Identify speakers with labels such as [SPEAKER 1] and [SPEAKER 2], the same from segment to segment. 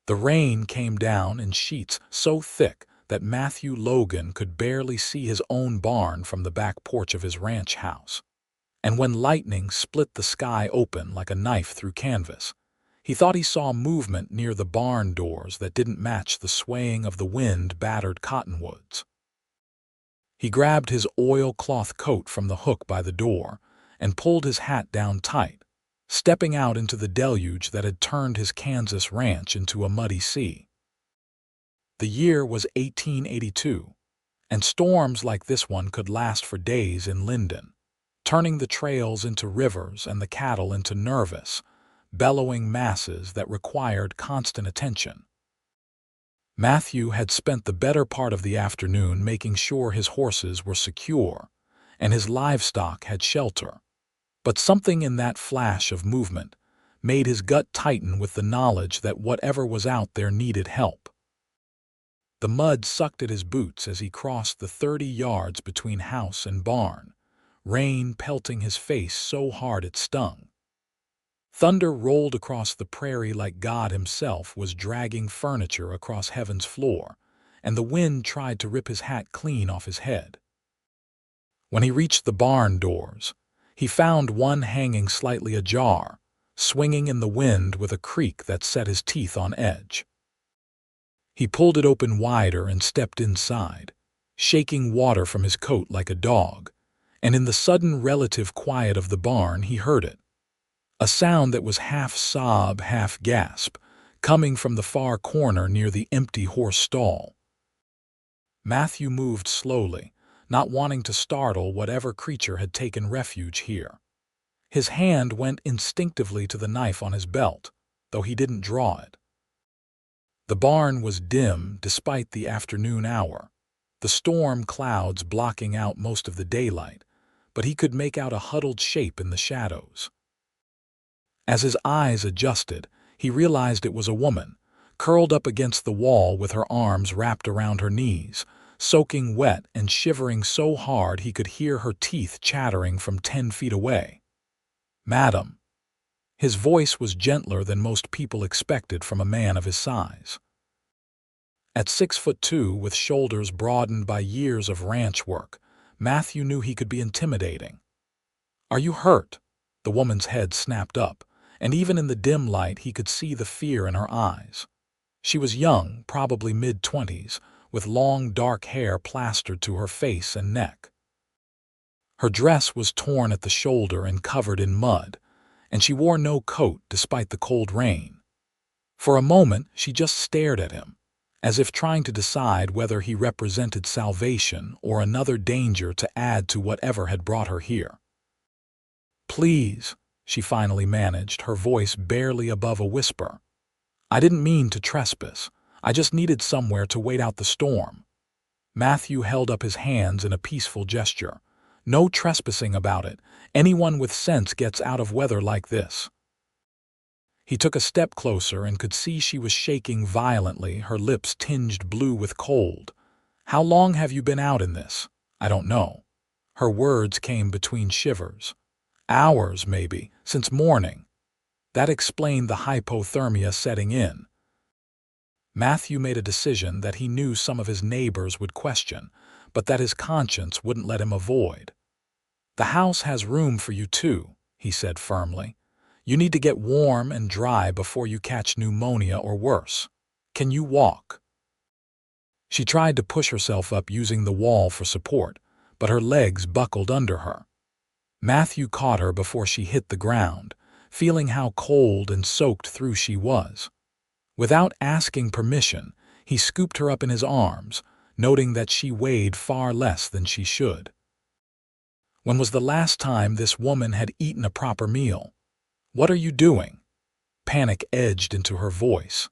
[SPEAKER 1] The rain came down in sheets so thick that Matthew Logan could barely see his own barn from the back porch of his ranch house. And when lightning split the sky open like a knife through canvas, he thought he saw movement near the barn doors that didn't match the swaying of the wind-battered cottonwoods. He grabbed his oilcloth coat from the hook by the door and pulled his hat down tight, stepping out into the deluge that had turned his Kansas ranch into a muddy sea. The year was 1882, and storms like this one could last for days in Linden, turning the trails into rivers and the cattle into nervous, bellowing masses that required constant attention. Matthew had spent the better part of the afternoon making sure his horses were secure and his livestock had shelter, but something in that flash of movement made his gut tighten with the knowledge that whatever was out there needed help. The mud sucked at his boots as he crossed the 30 yards between house and barn, rain pelting his face so hard it stung. Thunder rolled across the prairie like God himself was dragging furniture across heaven's floor, and the wind tried to rip his hat clean off his head. When he reached the barn doors, he found one hanging slightly ajar, swinging in the wind with a creak that set his teeth on edge. He pulled it open wider and stepped inside, shaking water from his coat like a dog, and in the sudden relative quiet of the barn he heard it. A sound that was half sob, half gasp, coming from the far corner near the empty horse stall. Matthew moved slowly, not wanting to startle whatever creature had taken refuge here. His hand went instinctively to the knife on his belt, though he didn't draw it. The barn was dim despite the afternoon hour, the storm clouds blocking out most of the daylight, but he could make out a huddled shape in the shadows. As his eyes adjusted, he realized it was a woman, curled up against the wall with her arms wrapped around her knees, soaking wet and shivering so hard he could hear her teeth chattering from 10 feet away. "Madam." His voice was gentler than most people expected from a man of his size. At 6'2", with shoulders broadened by years of ranch work, Matthew knew he could be intimidating. "Are you hurt?" The woman's head snapped up, and even in the dim light he could see the fear in her eyes. She was young, probably mid-20s, with long dark hair plastered to her face and neck. Her dress was torn at the shoulder and covered in mud, and she wore no coat despite the cold rain. For a moment she just stared at him, as if trying to decide whether he represented salvation or another danger to add to whatever had brought her here. "Please," she finally managed, her voice barely above a whisper. "I didn't mean to trespass. I just needed somewhere to wait out the storm." Matthew held up his hands in a peaceful gesture. "No trespassing about it. Anyone with sense gets out of weather like this." He took a step closer and could see she was shaking violently, her lips tinged blue with cold. "How long have you been out in this?" "I don't know." Her words came between shivers. "Hours, maybe, since morning." That explained the hypothermia setting in. Matthew made a decision that he knew some of his neighbors would question, but that his conscience wouldn't let him avoid. "The house has room for you too," he said firmly. "You need to get warm and dry before you catch pneumonia or worse. Can you walk?" She tried to push herself up using the wall for support, but her legs buckled under her. Matthew caught her before she hit the ground, feeling how cold and soaked through she was. Without asking permission, he scooped her up in his arms, noting that she weighed far less than she should. "When was the last time this woman had eaten a proper meal? What are you doing?" Panic edged into her voice.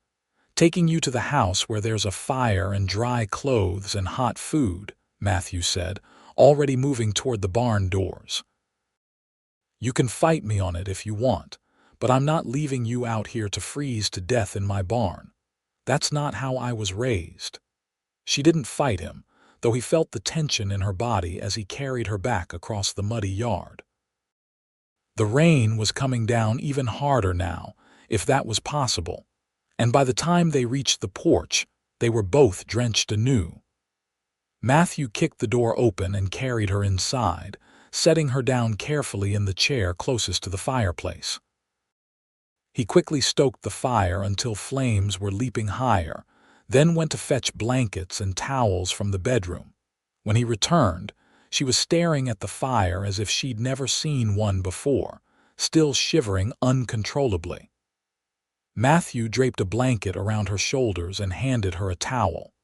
[SPEAKER 1] "Taking you to the house where there's a fire and dry clothes and hot food," Matthew said, already moving toward the barn doors. "You can fight me on it if you want, but I'm not leaving you out here to freeze to death in my barn. That's not how I was raised." She didn't fight him, though he felt the tension in her body as he carried her back across the muddy yard. The rain was coming down even harder now, if that was possible, and by the time they reached the porch, they were both drenched anew. Matthew kicked the door open and carried her inside, setting her down carefully in the chair closest to the fireplace. He quickly stoked the fire until flames were leaping higher, then went to fetch blankets and towels from the bedroom. When he returned, she was staring at the fire as if she'd never seen one before, still shivering uncontrollably. Matthew draped a blanket around her shoulders and handed her a towel.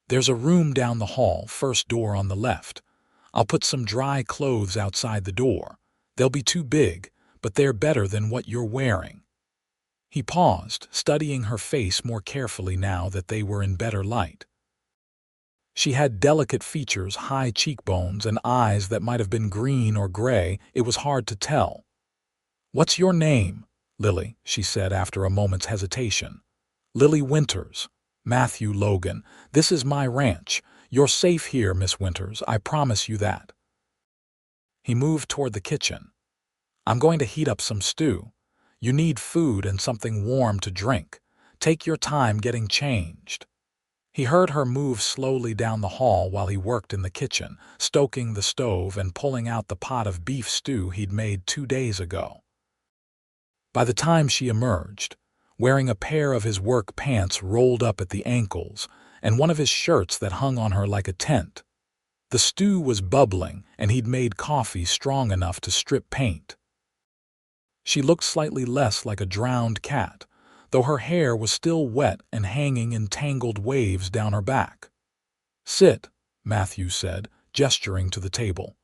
[SPEAKER 1] "There's a room down the hall, first door on the left. I'll put some dry clothes outside the door. They'll be too big, but they're better than what you're wearing." He paused, studying her face more carefully now that they were in better light. She had delicate features, high cheekbones, and eyes that might have been green or gray. It was hard to tell. "What's your name?" "Lily," she said after a moment's hesitation. "Lily Winters. Matthew Logan. This is my ranch. You're safe here, Miss Winters, I promise you that." He moved toward the kitchen. "I'm going to heat up some stew. You need food and something warm to drink. Take your time getting changed." He heard her move slowly down the hall while he worked in the kitchen, stoking the stove and pulling out the pot of beef stew he'd made 2 days ago. By the time she emerged, wearing a pair of his work pants rolled up at the ankles and one of his shirts that hung on her like a tent, the stew was bubbling and he'd made coffee strong enough to strip paint. She looked slightly less like a drowned cat, though her hair was still wet and hanging in tangled waves down her back. "Sit," Matthew said, gesturing to the table.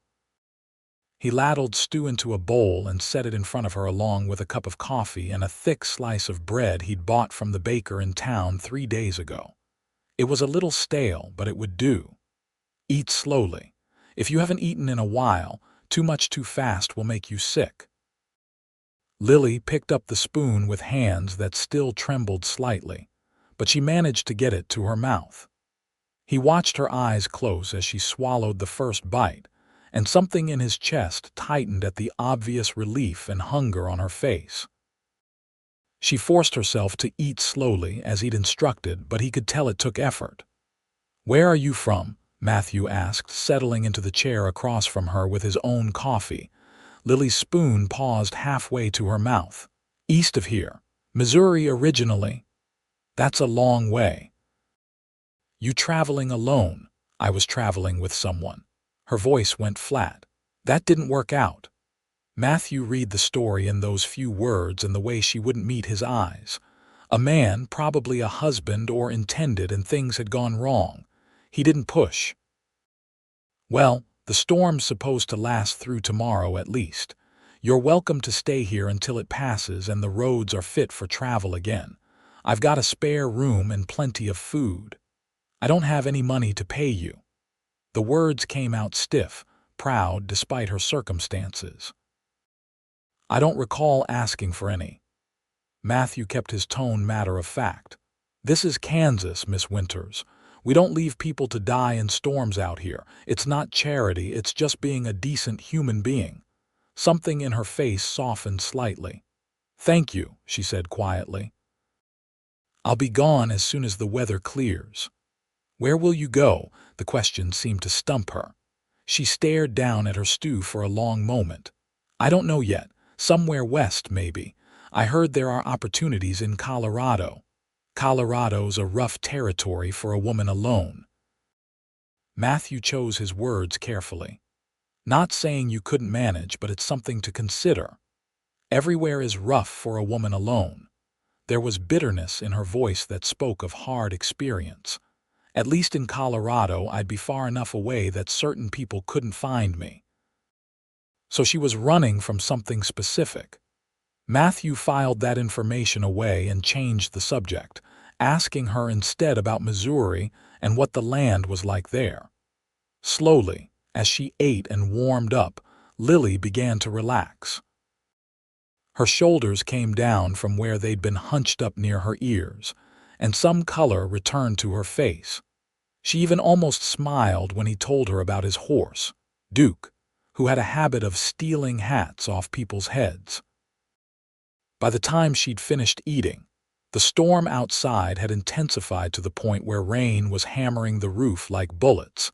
[SPEAKER 1] He ladled stew into a bowl and set it in front of her along with a cup of coffee and a thick slice of bread he'd bought from the baker in town 3 days ago. It was a little stale, but it would do. "Eat slowly. If you haven't eaten in a while, too much too fast will make you sick." Lily picked up the spoon with hands that still trembled slightly, but she managed to get it to her mouth. He watched her eyes close as she swallowed the first bite, and something in his chest tightened at the obvious relief and hunger on her face. She forced herself to eat slowly as he'd instructed, but he could tell it took effort. "Where are you from?" Matthew asked, settling into the chair across from her with his own coffee. Lily's spoon paused halfway to her mouth. "East of here. Missouri originally." "That's a long way." "You traveling alone?" "I was traveling with someone." Her voice went flat. "That didn't work out." Matthew read the story in those few words and the way she wouldn't meet his eyes. A man, probably a husband or intended, and things had gone wrong. He didn't push. "Well, the storm's supposed to last through tomorrow at least. You're welcome to stay here until it passes and the roads are fit for travel again. I've got a spare room and plenty of food. I don't have any money to pay you." The words came out stiff, proud despite her circumstances. "I don't recall asking for any." Matthew kept his tone matter of fact. "This is Kansas, Miss Winters. We don't leave people to die in storms out here. It's not charity, it's just being a decent human being." Something in her face softened slightly. "Thank you," she said quietly. "I'll be gone as soon as the weather clears." "Where will you go?" The question seemed to stump her. She stared down at her stew for a long moment. "I don't know yet. Somewhere west, maybe. I heard there are opportunities in Colorado." "Colorado's a rough territory for a woman alone." Matthew chose his words carefully. "Not saying you couldn't manage, but it's something to consider. Everywhere is rough for a woman alone." There was bitterness in her voice that spoke of hard experience. "At least in Colorado, I'd be far enough away that certain people couldn't find me." So she was running from something specific. Matthew filed that information away and changed the subject, asking her instead about Missouri and what the land was like there. Slowly, as she ate and warmed up, Lily began to relax. Her shoulders came down from where they'd been hunched up near her ears, and some color returned to her face. She even almost smiled when he told her about his horse, Duke, who had a habit of stealing hats off people's heads. By the time she'd finished eating, The storm outside had intensified to the point where rain was hammering the roof like bullets,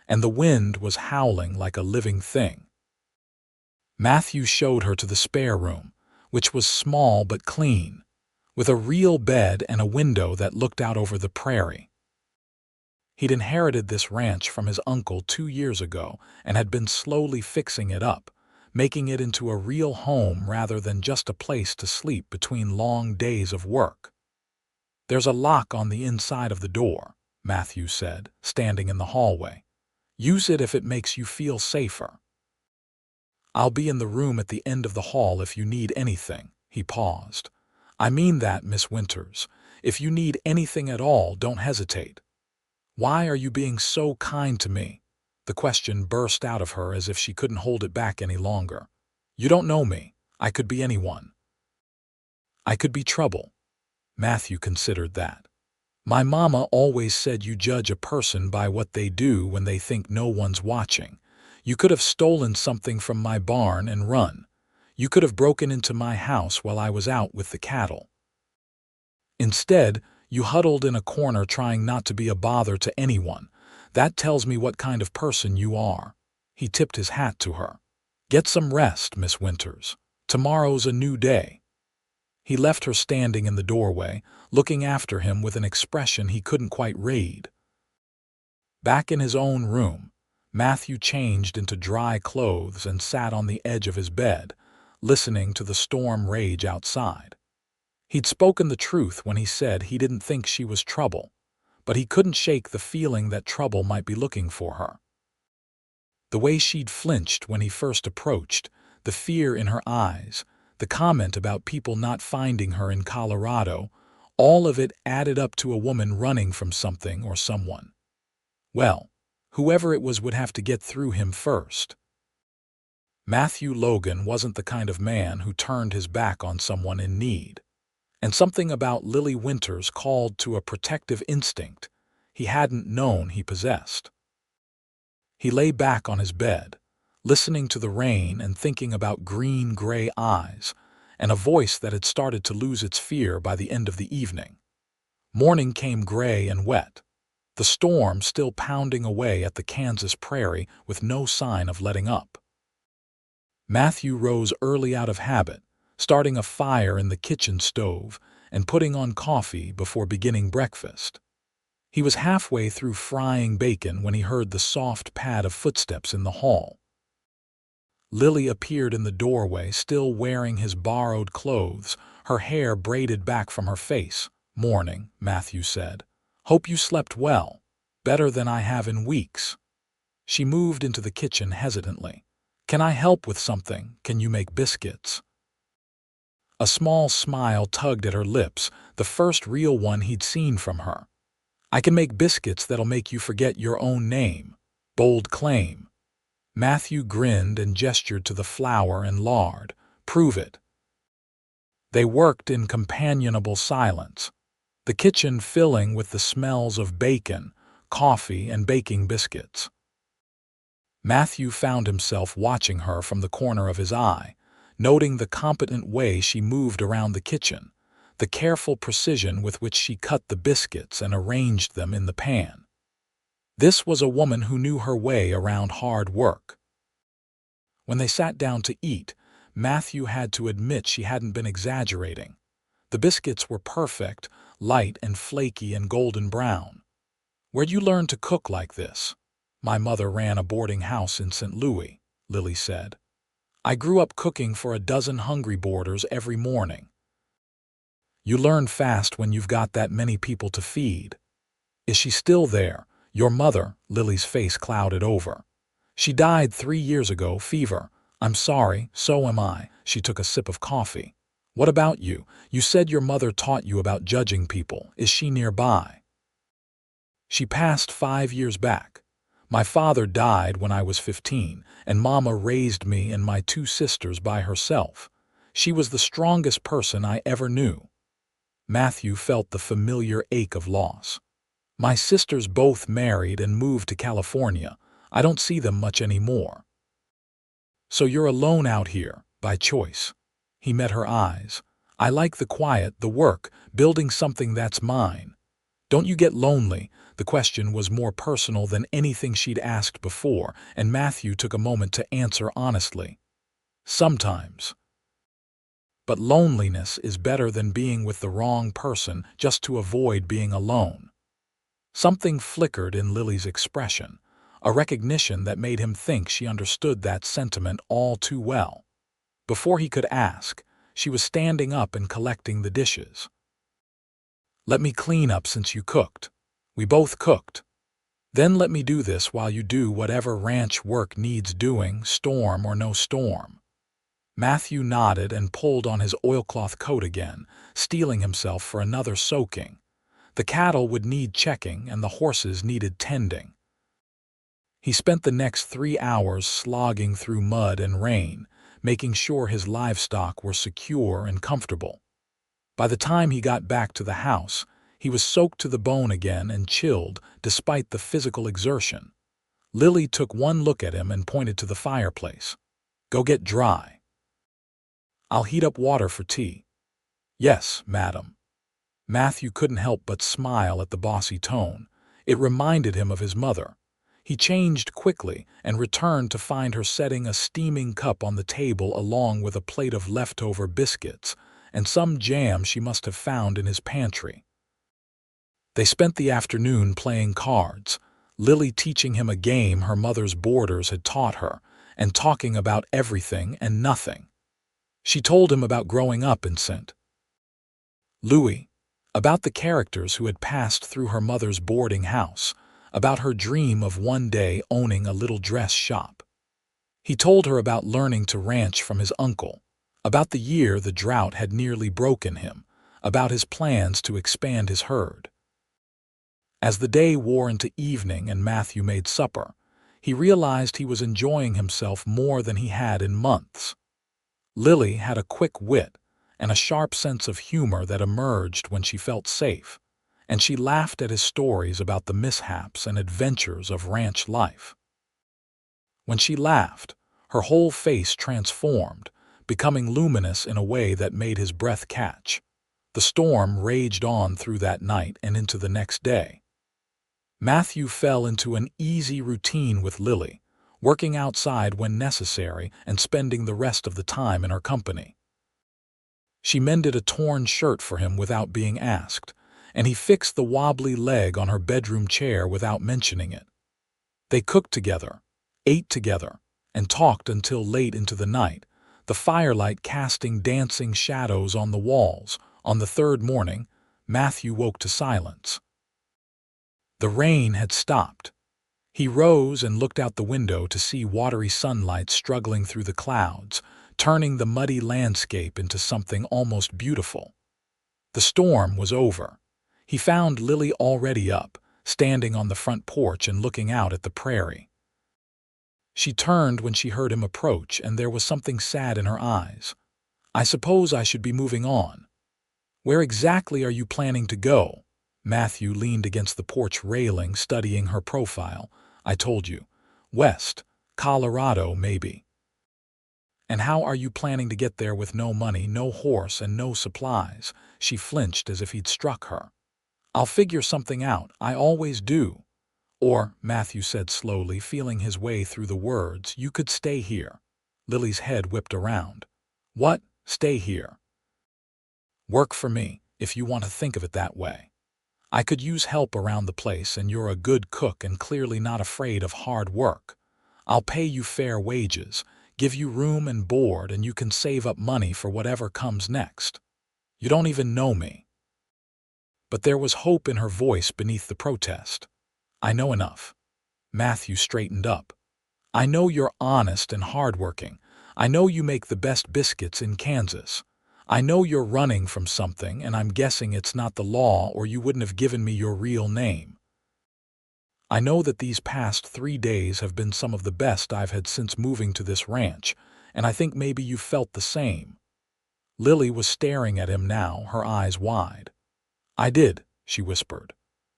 [SPEAKER 1] and the wind was howling like a living thing. Matthew showed her to the spare room, which was small but clean, with a real bed and a window that looked out over the prairie. He'd inherited this ranch from his uncle 2 years ago and had been slowly fixing it up, making it into a real home rather than just a place to sleep between long days of work. "There's a lock on the inside of the door," Matthew said, standing in the hallway. "Use it if it makes you feel safer." "I'll be in the room at the end of the hall if you need anything." He paused. "I mean that, Miss Winters. If you need anything at all, don't hesitate." "Why are you being so kind to me?" The question burst out of her as if she couldn't hold it back any longer. "You don't know me. I could be anyone. I could be trouble." Matthew considered that. "My mama always said you judge a person by what they do when they think no one's watching. You could have stolen something from my barn and run. You could have broken into my house while I was out with the cattle. Instead, you huddled in a corner trying not to be a bother to anyone. That tells me what kind of person you are." He tipped his hat to her. "Get some rest, Miss Winters. Tomorrow's a new day." He left her standing in the doorway, looking after him with an expression he couldn't quite read. Back in his own room, Matthew changed into dry clothes and sat on the edge of his bed, listening to the storm rage outside. He'd spoken the truth when he said he didn't think she was trouble, but he couldn't shake the feeling that trouble might be looking for her. The way she'd flinched when he first approached, the fear in her eyes, the comment about people not finding her in Colorado, all of it added up to a woman running from something or someone. Well, whoever it was would have to get through him first. Matthew Logan wasn't the kind of man who turned his back on someone in need. And something about Lily Winters called to a protective instinct he hadn't known he possessed. He lay back on his bed, listening to the rain and thinking about green-gray eyes and a voice that had started to lose its fear by the end of the evening. Morning came gray and wet, the storm still pounding away at the Kansas prairie with no sign of letting up. Matthew rose early out of habit, starting a fire in the kitchen stove and putting on coffee before beginning breakfast. He was halfway through frying bacon when he heard the soft pad of footsteps in the hall. Lily appeared in the doorway, still wearing his borrowed clothes, her hair braided back from her face. "Morning," Matthew said. "Hope you slept well. Better than I have in weeks." She moved into the kitchen hesitantly. "Can I help with something? Can you make biscuits?" A small smile tugged at her lips, the first real one he'd seen from her. "I can make biscuits that'll make you forget your own name." Bold claim. Matthew grinned and gestured to the flour and lard. "Prove it." They worked in companionable silence, the kitchen filling with the smells of bacon, coffee, and baking biscuits. Matthew found himself watching her from the corner of his eye, noting the competent way she moved around the kitchen, the careful precision with which she cut the biscuits and arranged them in the pan. This was a woman who knew her way around hard work. When they sat down to eat, Matthew had to admit she hadn't been exaggerating. The biscuits were perfect, light and flaky and golden brown. "Where'd you learn to cook like this?" "My mother ran a boarding house in St. Louis," Lily said. "I grew up cooking for a dozen hungry boarders every morning." "You learn fast when you've got that many people to feed." "Is she still there? Your mother?" Lily's face clouded over. "She died 3 years ago, fever." "I'm sorry, so am I." She took a sip of coffee. "What about you? You said your mother taught you about judging people. Is she nearby?" "She passed 5 years back. My father died when I was 15, and Mama raised me and my 2 sisters by herself. She was the strongest person I ever knew." Matthew felt the familiar ache of loss. "My sisters both married and moved to California. I don't see them much anymore." "So you're alone out here, by choice?" He met her eyes. I like the quiet, the work, building something that's mine. Don't you get lonely? The question was more personal than anything she'd asked before, and Matthew took a moment to answer honestly. Sometimes. But loneliness is better than being with the wrong person just to avoid being alone. Something flickered in Lily's expression, a recognition that made him think she understood that sentiment all too well. Before he could ask, she was standing up and collecting the dishes. Let me clean up since you cooked. We both cooked. Then let me do this while you do whatever ranch work needs doing, storm or no storm. Matthew nodded and pulled on his oilcloth coat again, steeling himself for another soaking. The cattle would need checking and the horses needed tending. He spent the next 3 hours slogging through mud and rain, making sure his livestock were secure and comfortable. By the time he got back to the house, he was soaked to the bone again and chilled despite the physical exertion. Lily took one look at him and pointed to the fireplace. Go get dry. I'll heat up water for tea. Yes, madam. Matthew couldn't help but smile at the bossy tone. It reminded him of his mother. He changed quickly and returned to find her setting a steaming cup on the table along with a plate of leftover biscuits and some jam she must have found in his pantry. They spent the afternoon playing cards, Lily teaching him a game her mother's boarders had taught her, and talking about everything and nothing. She told him about growing up in St. Louis, about the characters who had passed through her mother's boarding house, about her dream of one day owning a little dress shop. He told her about learning to ranch from his uncle, about the year the drought had nearly broken him, about his plans to expand his herd. As the day wore into evening and Matthew made supper, he realized he was enjoying himself more than he had in months. Lily had a quick wit and a sharp sense of humor that emerged when she felt safe, and she laughed at his stories about the mishaps and adventures of ranch life. When she laughed, her whole face transformed, becoming luminous in a way that made his breath catch. The storm raged on through that night and into the next day. Matthew fell into an easy routine with Lily, working outside when necessary and spending the rest of the time in her company. She mended a torn shirt for him without being asked, and he fixed the wobbly leg on her bedroom chair without mentioning it. They cooked together, ate together, and talked until late into the night, the firelight casting dancing shadows on the walls. On the third morning, Matthew woke to silence. The rain had stopped. He rose and looked out the window to see watery sunlight struggling through the clouds, turning the muddy landscape into something almost beautiful. The storm was over. He found Lily already up, standing on the front porch and looking out at the prairie. She turned when she heard him approach, and there was something sad in her eyes. I suppose I should be moving on. Where exactly are you planning to go? Matthew leaned against the porch railing, studying her profile. I told you. West, Colorado, maybe. And how are you planning to get there with no money, no horse, and no supplies? She flinched as if he'd struck her. I'll figure something out. I always do. Or, Matthew said slowly, feeling his way through the words, you could stay here. Lily's head whipped around. What? Stay here? Work for me, if you want to think of it that way. I could use help around the place, and you're a good cook and clearly not afraid of hard work. I'll pay you fair wages, give you room and board, and you can save up money for whatever comes next. You don't even know me. But there was hope in her voice beneath the protest. I know enough. Matthew straightened up. I know you're honest and hardworking. I know you make the best biscuits in Kansas. I know you're running from something, and I'm guessing it's not the law, or you wouldn't have given me your real name. I know that these past 3 days have been some of the best I've had since moving to this ranch, and I think maybe you felt the same. Lily was staring at him now, her eyes wide. I did, she whispered.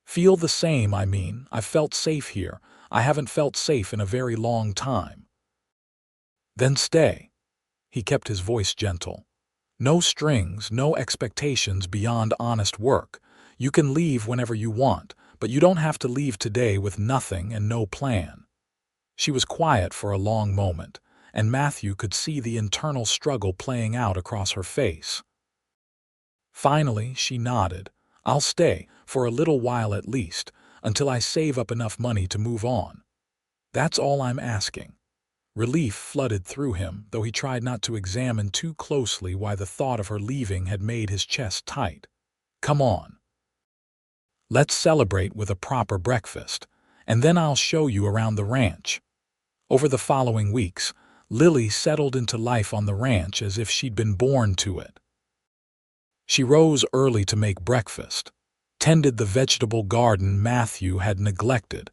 [SPEAKER 1] Feel the same, I mean. I've felt safe here. I haven't felt safe in a very long time. Then stay. He kept his voice gentle. No strings, no expectations beyond honest work. You can leave whenever you want, but you don't have to leave today with nothing and no plan. She was quiet for a long moment, and Matthew could see the internal struggle playing out across her face. Finally, she nodded. I'll stay, for a little while at least, until I save up enough money to move on. That's all I'm asking. Relief flooded through him, though he tried not to examine too closely why the thought of her leaving had made his chest tight. Come on. Let's celebrate with a proper breakfast, and then I'll show you around the ranch. Over the following weeks, Lily settled into life on the ranch as if she'd been born to it. She rose early to make breakfast, tended the vegetable garden Matthew had neglected,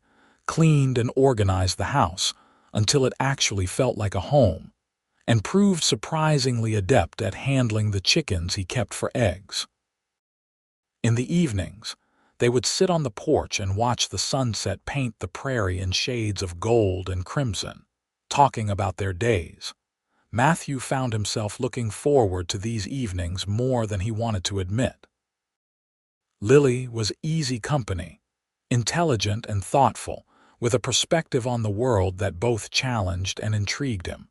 [SPEAKER 1] cleaned and organized the house until it actually felt like a home, and proved surprisingly adept at handling the chickens he kept for eggs. In the evenings, they would sit on the porch and watch the sunset paint the prairie in shades of gold and crimson, talking about their days. Matthew found himself looking forward to these evenings more than he wanted to admit. Lily was easy company, intelligent and thoughtful, with a perspective on the world that both challenged and intrigued him.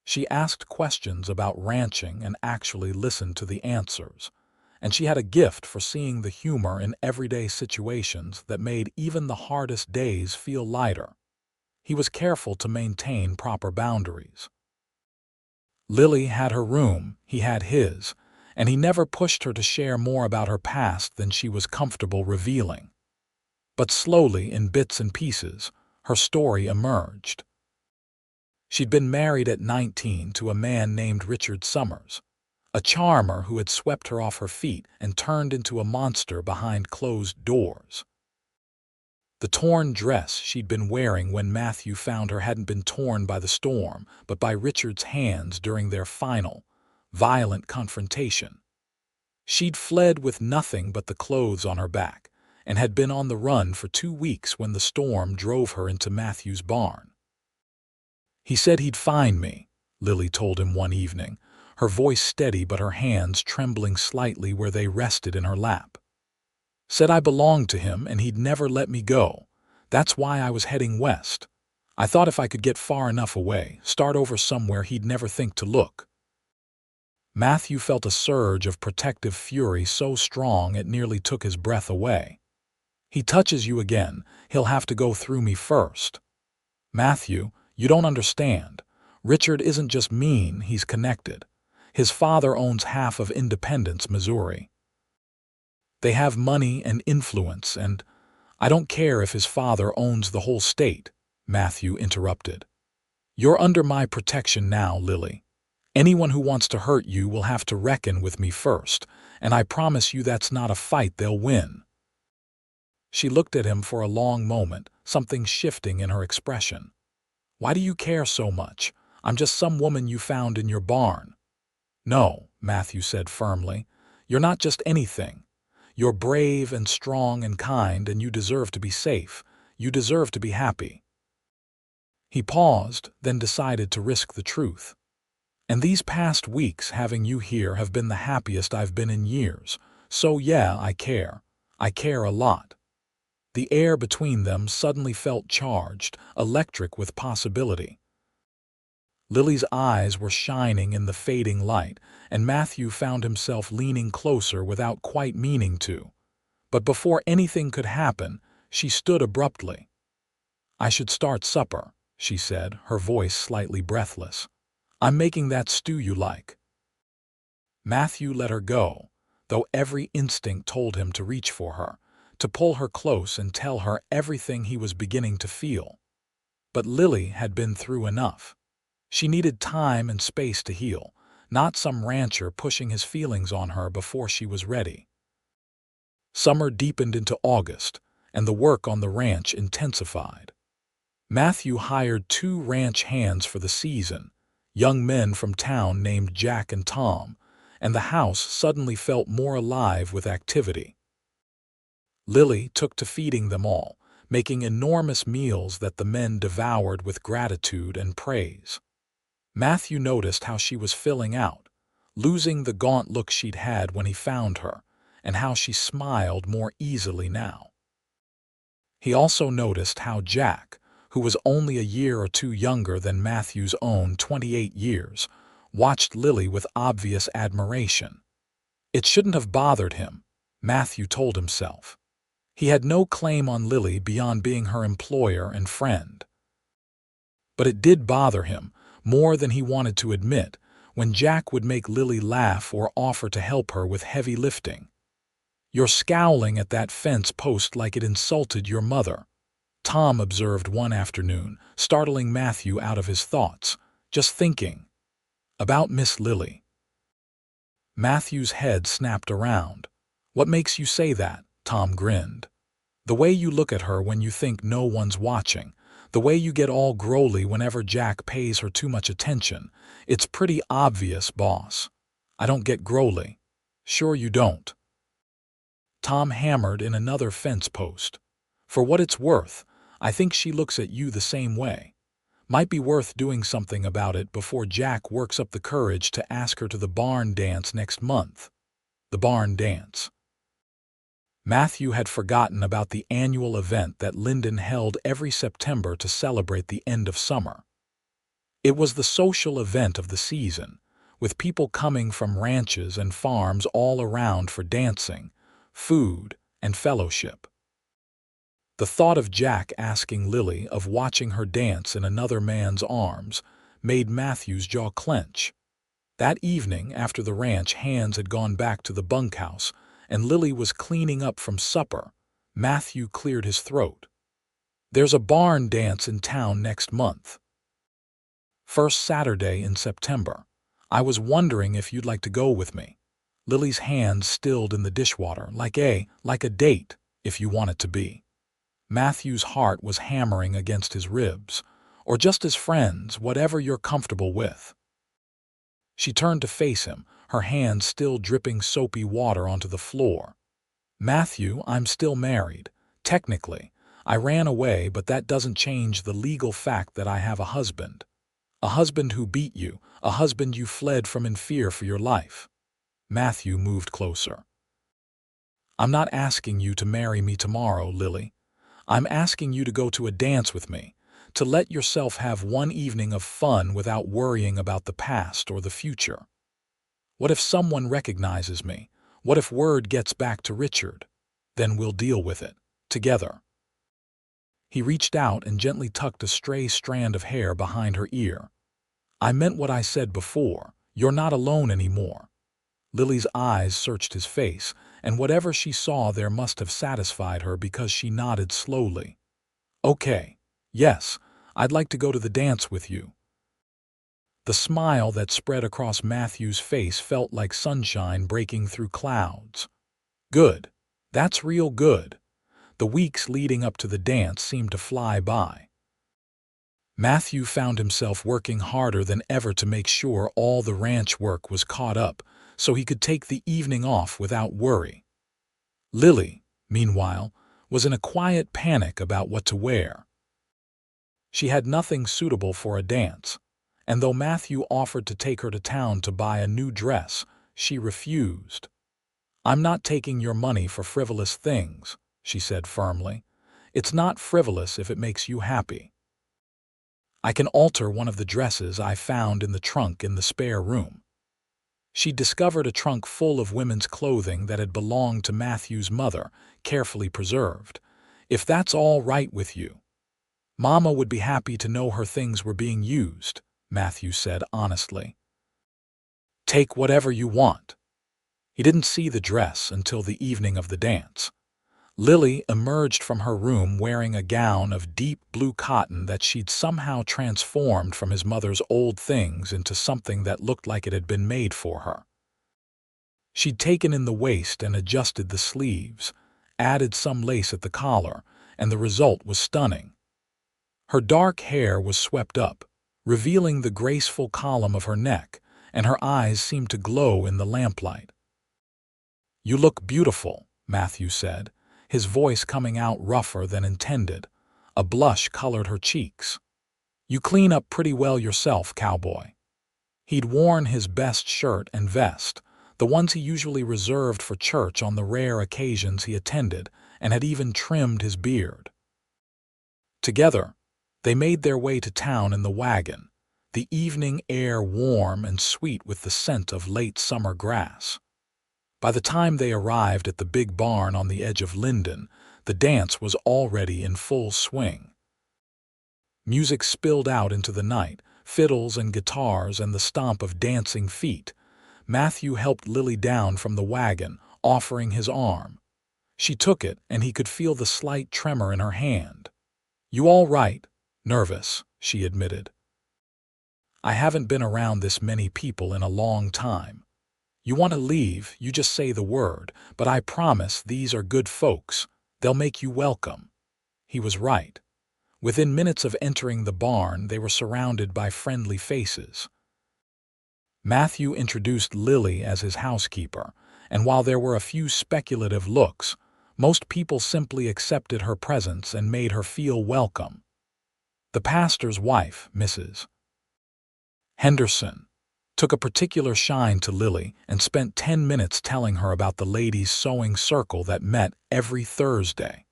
[SPEAKER 1] She asked questions about ranching and actually listened to the answers, and she had a gift for seeing the humor in everyday situations that made even the hardest days feel lighter. He was careful to maintain proper boundaries. Lily had her room, he had his, and he never pushed her to share more about her past than she was comfortable revealing. But slowly, in bits and pieces, her story emerged. She'd been married at 19 to a man named Richard Summers, a charmer who had swept her off her feet and turned into a monster behind closed doors. The torn dress she'd been wearing when Matthew found her hadn't been torn by the storm, but by Richard's hands during their final, violent confrontation. She'd fled with nothing but the clothes on her back, and had been on the run for 2 weeks when the storm drove her into Matthew's barn. He said he'd find me, Lily told him one evening, her voice steady but her hands trembling slightly where they rested in her lap. Said I belonged to him and he'd never let me go. That's why I was heading west. I thought if I could get far enough away, start over somewhere he'd never think to look. Matthew felt a surge of protective fury so strong it nearly took his breath away. He touches you again, he'll have to go through me first. Matthew, you don't understand. Richard isn't just mean, he's connected. His father owns half of Independence, Missouri. They have money and influence, and I don't care if his father owns the whole state, Matthew interrupted. You're under my protection now, Lily. Anyone who wants to hurt you will have to reckon with me first, and I promise you that's not a fight they'll win. She looked at him for a long moment, something shifting in her expression. Why do you care so much? I'm just some woman you found in your barn. No, Matthew said firmly. You're not just anything. You're brave and strong and kind, and you deserve to be safe. You deserve to be happy. He paused, then decided to risk the truth. And these past weeks having you here have been the happiest I've been in years. So yeah, I care. I care a lot. The air between them suddenly felt charged, electric with possibility. Lily's eyes were shining in the fading light, and Matthew found himself leaning closer without quite meaning to. But before anything could happen, she stood abruptly. I should start supper, she said, her voice slightly breathless. I'm making that stew you like. Matthew let her go, though every instinct told him to reach for her, to pull her close and tell her everything he was beginning to feel. But Lily had been through enough. She needed time and space to heal, not some rancher pushing his feelings on her before she was ready. Summer deepened into August, and the work on the ranch intensified. Matthew hired 2 ranch hands for the season, young men from town named Jack and Tom, and the house suddenly felt more alive with activity. Lily took to feeding them all, making enormous meals that the men devoured with gratitude and praise. Matthew noticed how she was filling out, losing the gaunt look she'd had when he found her, and how she smiled more easily now. He also noticed how Jack, who was only a year or two younger than Matthew's own 28 years, watched Lily with obvious admiration. It shouldn't have bothered him, Matthew told himself. He had no claim on Lily beyond being her employer and friend. But it did bother him, more than he wanted to admit, when Jack would make Lily laugh or offer to help her with heavy lifting. "You're scowling at that fence post like it insulted your mother," Tom observed one afternoon, startling Matthew out of his thoughts, just thinking about Miss Lily. Matthew's head snapped around. "What makes you say that?" Tom grinned. "The way you look at her when you think no one's watching, the way you get all growly whenever Jack pays her too much attention. It's pretty obvious, boss." "I don't get growly." "Sure you don't." Tom hammered in another fence post. "For what it's worth, I think she looks at you the same way. Might be worth doing something about it before Jack works up the courage to ask her to the barn dance next month." The barn dance. Matthew had forgotten about the annual event that Linden held every September to celebrate the end of summer. It was the social event of the season, with people coming from ranches and farms all around for dancing, food, and fellowship. The thought of Jack asking Lily of watching her dance in another man's arms made Matthew's jaw clench. That evening, after the ranch hands had gone back to the bunkhouse and Lily was cleaning up from supper, Matthew cleared his throat. "There's a barn dance in town next month. First Saturday in September. I was wondering if you'd like to go with me." Lily's hands stilled in the dishwater, like a date, if you want it to be. Matthew's heart was hammering against his ribs. "Or just as friends, whatever you're comfortable with." She turned to face him, her hands still dripping soapy water onto the floor. "Matthew, I'm still married. Technically. I ran away, but that doesn't change the legal fact that I have a husband. A husband who beat you, a husband you fled from in fear for your life." Matthew moved closer. "I'm not asking you to marry me tomorrow, Lily. I'm asking you to go to a dance with me, to let yourself have one evening of fun without worrying about the past or the future. What if someone recognizes me? What if word gets back to Richard? Then we'll deal with it, together." He reached out and gently tucked a stray strand of hair behind her ear. "I meant what I said before. You're not alone anymore." Lily's eyes searched his face, and whatever she saw there must have satisfied her because she nodded slowly. "Okay. Yes, I'd like to go to the dance with you." The smile that spread across Matthew's face felt like sunshine breaking through clouds. "Good. That's real good." The weeks leading up to the dance seemed to fly by. Matthew found himself working harder than ever to make sure all the ranch work was caught up so he could take the evening off without worry. Lily, meanwhile, was in a quiet panic about what to wear. She had nothing suitable for a dance, and though Matthew offered to take her to town to buy a new dress, she refused. "I'm not taking your money for frivolous things," she said firmly. "It's not frivolous if it makes you happy. I can alter one of the dresses I found in the trunk in the spare room." She discovered a trunk full of women's clothing that had belonged to Matthew's mother, carefully preserved. "If that's all right with you." "Mama would be happy to know her things were being used," Matthew said honestly. "Take whatever you want." He didn't see the dress until the evening of the dance. Lily emerged from her room wearing a gown of deep blue cotton that she'd somehow transformed from his mother's old things into something that looked like it had been made for her. She'd taken in the waist and adjusted the sleeves, added some lace at the collar, and the result was stunning. Her dark hair was swept up, revealing the graceful column of her neck, and her eyes seemed to glow in the lamplight. "You look beautiful," Matthew said, his voice coming out rougher than intended. A blush colored her cheeks. "You clean up pretty well yourself, Cowboy." He'd worn his best shirt and vest, the ones he usually reserved for church on the rare occasions he attended, and had even trimmed his beard. Together, they made their way to town in the wagon, the evening air warm and sweet with the scent of late summer grass. By the time they arrived at the big barn on the edge of Linden, the dance was already in full swing. Music spilled out into the night, fiddles and guitars and the stomp of dancing feet. Matthew helped Lily down from the wagon, offering his arm. She took it, and he could feel the slight tremor in her hand. "You all right?" "Nervous," she admitted. "I haven't been around this many people in a long time. You want to leave, you just say the word, but I promise these are good folks. They'll make you welcome." He was right. Within minutes of entering the barn, they were surrounded by friendly faces. Matthew introduced Lily as his housekeeper, and while there were a few speculative looks, most people simply accepted her presence and made her feel welcome. The pastor's wife, Mrs. Henderson, took a particular shine to Lily and spent 10 minutes telling her about the ladies' sewing circle that met every Thursday.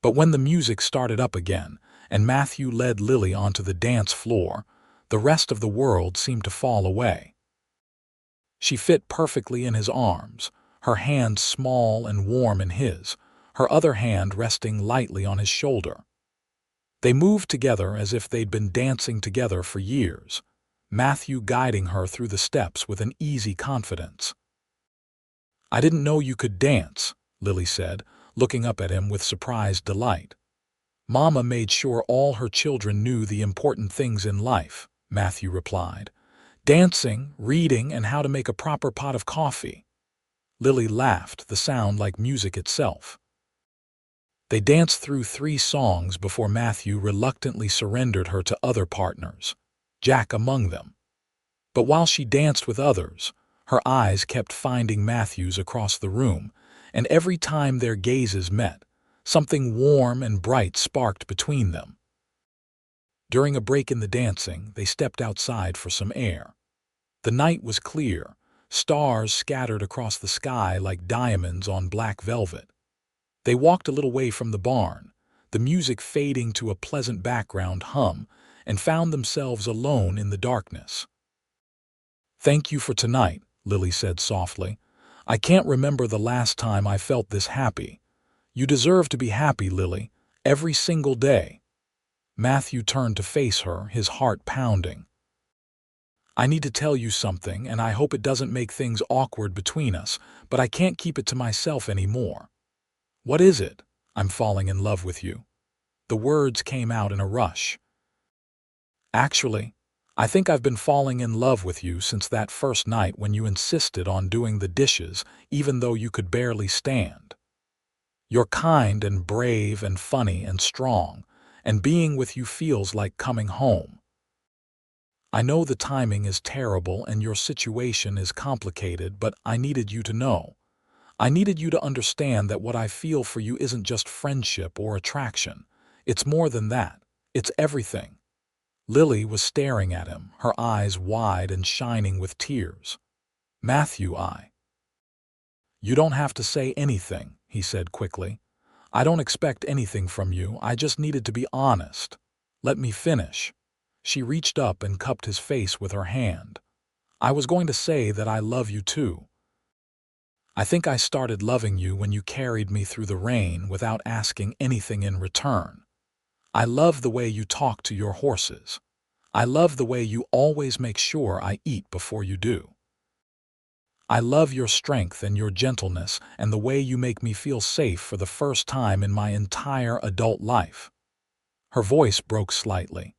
[SPEAKER 1] But when the music started up again, and Matthew led Lily onto the dance floor, the rest of the world seemed to fall away. She fit perfectly in his arms, her hand small and warm in his, her other hand resting lightly on his shoulder. They moved together as if they'd been dancing together for years, Matthew guiding her through the steps with an easy confidence. "I didn't know you could dance," Lily said, looking up at him with surprised delight. "Mama made sure all her children knew the important things in life," Matthew replied. "Dancing, reading, and how to make a proper pot of coffee." Lily laughed, the sound like music itself. They danced through 3 songs before Matthew reluctantly surrendered her to other partners, Jack among them. But while she danced with others, her eyes kept finding Matthew's across the room, and every time their gazes met, something warm and bright sparked between them. During a break in the dancing, they stepped outside for some air. The night was clear, stars scattered across the sky like diamonds on black velvet. They walked a little way from the barn, the music fading to a pleasant background hum, and found themselves alone in the darkness. "Thank you for tonight," Lily said softly. "I can't remember the last time I felt this happy. You deserve to be happy, Lily, every single day." Matthew turned to face her, his heart pounding. "I need to tell you something, and I hope it doesn't make things awkward between us, but I can't keep it to myself anymore." "What is it?" "I'm falling in love with you." The words came out in a rush. "Actually, I think I've been falling in love with you since that first night when you insisted on doing the dishes even though you could barely stand. You're kind and brave and funny and strong, and being with you feels like coming home. I know the timing is terrible and your situation is complicated, but I needed you to know. I needed you to understand that what I feel for you isn't just friendship or attraction. It's more than that. It's everything." Lily was staring at him, her eyes wide and shining with tears. "Matthew, You don't have to say anything," he said quickly. "I don't expect anything from you, I just needed to be honest. Let me finish." She reached up and cupped his face with her hand. "I was going to say that I love you too. I think I started loving you when you carried me through the rain without asking anything in return. I love the way you talk to your horses. I love the way you always make sure I eat before you do. I love your strength and your gentleness and the way you make me feel safe for the first time in my entire adult life." Her voice broke slightly.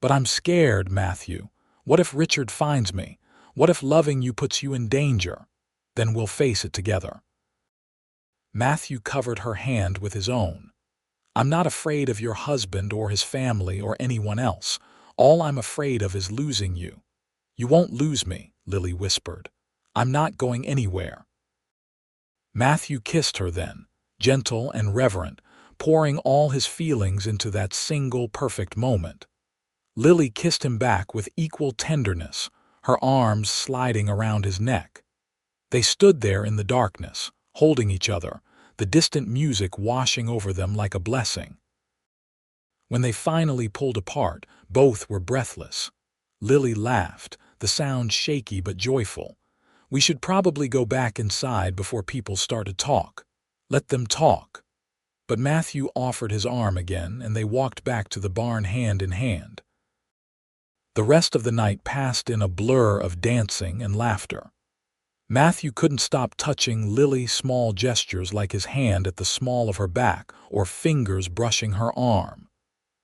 [SPEAKER 1] "But I'm scared, Matthew. What if Richard finds me? What if loving you puts you in danger? Then we'll face it together." Matthew covered her hand with his own. "I'm not afraid of your husband or his family or anyone else. All I'm afraid of is losing you." "You won't lose me," Lily whispered. "I'm not going anywhere." Matthew kissed her then, gentle and reverent, pouring all his feelings into that single perfect moment. Lily kissed him back with equal tenderness, her arms sliding around his neck. They stood there in the darkness, holding each other, the distant music washing over them like a blessing. When they finally pulled apart, both were breathless. Lily laughed, the sound shaky but joyful. "We should probably go back inside before people start to talk." "Let them talk." But Matthew offered his arm again, and they walked back to the barn hand in hand. The rest of the night passed in a blur of dancing and laughter. Matthew couldn't stop touching Lily's small gestures, like his hand at the small of her back or fingers brushing her arm.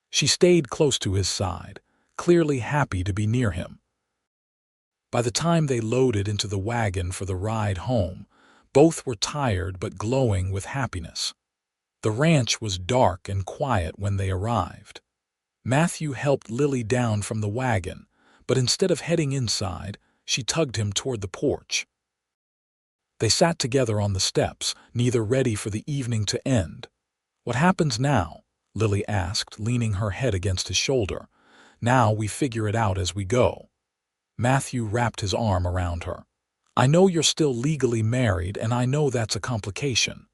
[SPEAKER 1] She stayed close to his side, clearly happy to be near him. By the time they loaded into the wagon for the ride home, both were tired but glowing with happiness. The ranch was dark and quiet when they arrived. Matthew helped Lily down from the wagon, but instead of heading inside, she tugged him toward the porch. They sat together on the steps, neither ready for the evening to end. "What happens now?" Lily asked, leaning her head against his shoulder. "Now we figure it out as we go." Matthew wrapped his arm around her. "I know you're still legally married, and I know that's a complication.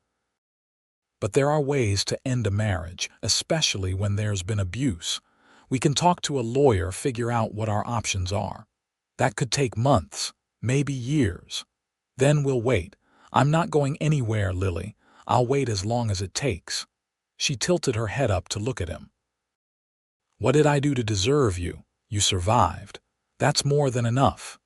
[SPEAKER 1] But there are ways to end a marriage, especially when there's been abuse. We can talk to a lawyer, figure out what our options are. That could take months, maybe years. Then we'll wait. I'm not going anywhere, Lily. I'll wait as long as it takes." She tilted her head up to look at him. "What did I do to deserve you? You survived. That's more than enough."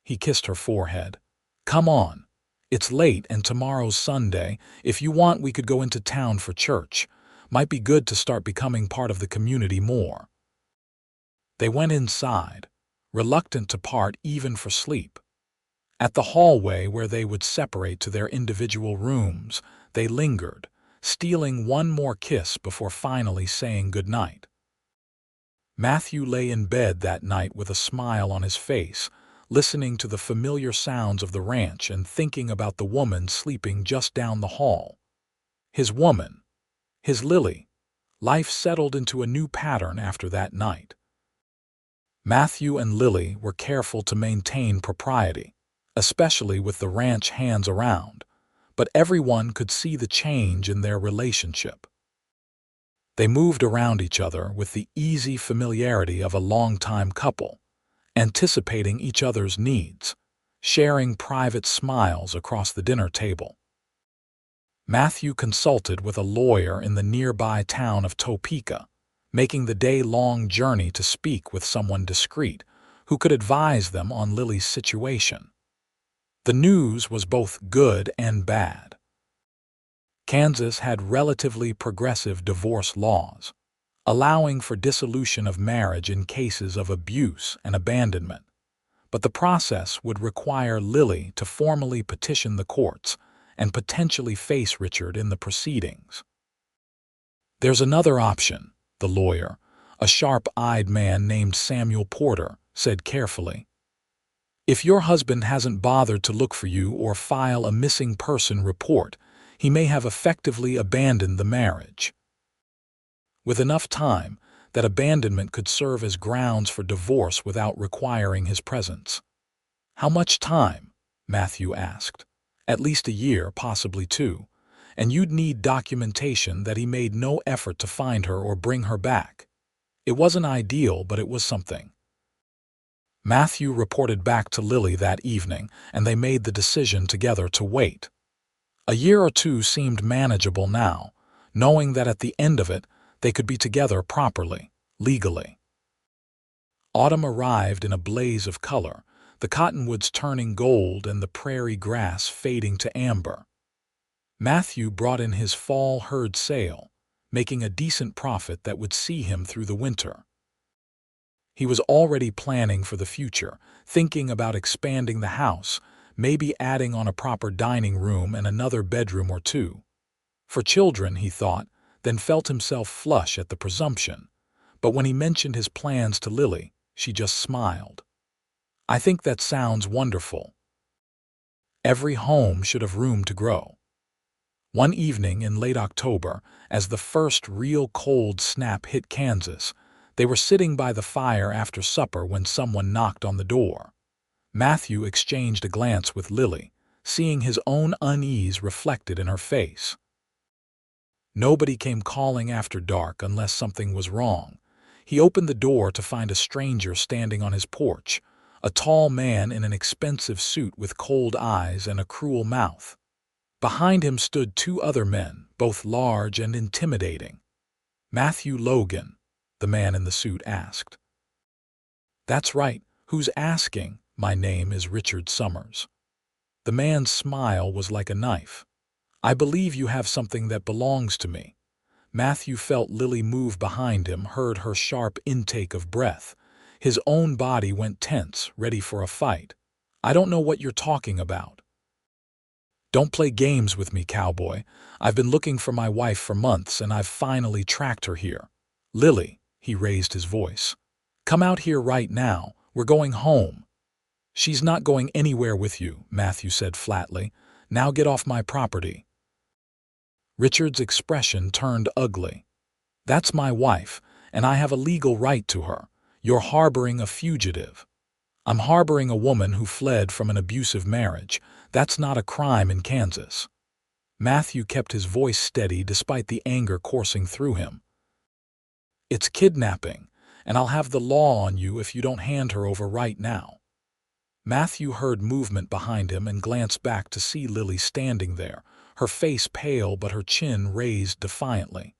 [SPEAKER 1] He kissed her forehead. "Come on. It's late and tomorrow's Sunday. If you want, we could go into town for church. Might be good to start becoming part of the community more." They went inside, reluctant to part even for sleep. At the hallway where they would separate to their individual rooms, they lingered, stealing one more kiss before finally saying goodnight. Matthew lay in bed that night with a smile on his face, listening to the familiar sounds of the ranch and thinking about the woman sleeping just down the hall. His woman, his Lily. Life settled into a new pattern after that night. Matthew and Lily were careful to maintain propriety, especially with the ranch hands around, but everyone could see the change in their relationship. They moved around each other with the easy familiarity of a longtime couple, anticipating each other's needs, sharing private smiles across the dinner table. Matthew consulted with a lawyer in the nearby town of Topeka, making the day-long journey to speak with someone discreet who could advise them on Lily's situation. The news was both good and bad. Kansas had relatively progressive divorce laws, allowing for dissolution of marriage in cases of abuse and abandonment, but the process would require Lily to formally petition the courts and potentially face Richard in the proceedings. "There's another option," the lawyer, a sharp-eyed man named Samuel Porter, said carefully. "If your husband hasn't bothered to look for you or file a missing person report, he may have effectively abandoned the marriage. With enough time, that abandonment could serve as grounds for divorce without requiring his presence." "How much time?" Matthew asked. "At least a year, possibly 2. And you'd need documentation that he made no effort to find her or bring her back." It wasn't ideal, but it was something. Matthew reported back to Lily that evening, and they made the decision together to wait. A year or 2 seemed manageable now, knowing that at the end of it, they could be together properly, legally. Autumn arrived in a blaze of color, the cottonwoods turning gold and the prairie grass fading to amber. Matthew brought in his fall herd sale, making a decent profit that would see him through the winter. He was already planning for the future, thinking about expanding the house, maybe adding on a proper dining room and another bedroom or 2. For children, he thought, then felt himself flush at the presumption. But when he mentioned his plans to Lily, she just smiled. "I think that sounds wonderful. Every home should have room to grow." One evening in late October, as the first real cold snap hit Kansas, they were sitting by the fire after supper when someone knocked on the door. Matthew exchanged a glance with Lily, seeing his own unease reflected in her face. Nobody came calling after dark unless something was wrong. He opened the door to find a stranger standing on his porch, a tall man in an expensive suit with cold eyes and a cruel mouth. Behind him stood two other men, both large and intimidating. "Matthew Logan?" the man in the suit asked. "That's right. Who's asking? My name is Richard Summers." The man's smile was like a knife. "I believe you have something that belongs to me." Matthew felt Lily move behind him, heard her sharp intake of breath. His own body went tense, ready for a fight. "I don't know what you're talking about." "Don't play games with me, Cowboy. I've been looking for my wife for months, and I've finally tracked her here." "Lily," he raised his voice. "Come out here right now. We're going home." "She's not going anywhere with you," Matthew said flatly. "Now get off my property." Richard's expression turned ugly. "That's my wife, and I have a legal right to her. You're harboring a fugitive." "I'm harboring a woman who fled from an abusive marriage. That's not a crime in Kansas." Matthew kept his voice steady despite the anger coursing through him. "It's kidnapping, and I'll have the law on you if you don't hand her over right now." Matthew heard movement behind him and glanced back to see Lily standing there, her face pale but her chin raised defiantly.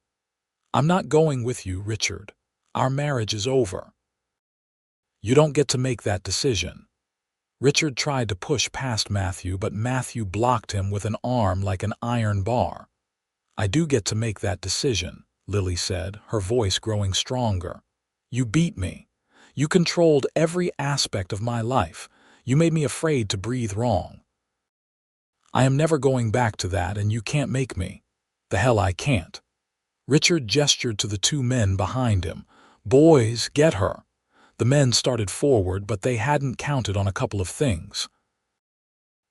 [SPEAKER 1] "I'm not going with you, Richard. Our marriage is over." "You don't get to make that decision." Richard tried to push past Matthew, but Matthew blocked him with an arm like an iron bar. "I do get to make that decision," Lily said, her voice growing stronger. "You beat me. You controlled every aspect of my life. You made me afraid to breathe wrong. I am never going back to that, and you can't make me." "The hell I can't." Richard gestured to the two men behind him. "Boys, get her." The men started forward, but they hadn't counted on a couple of things.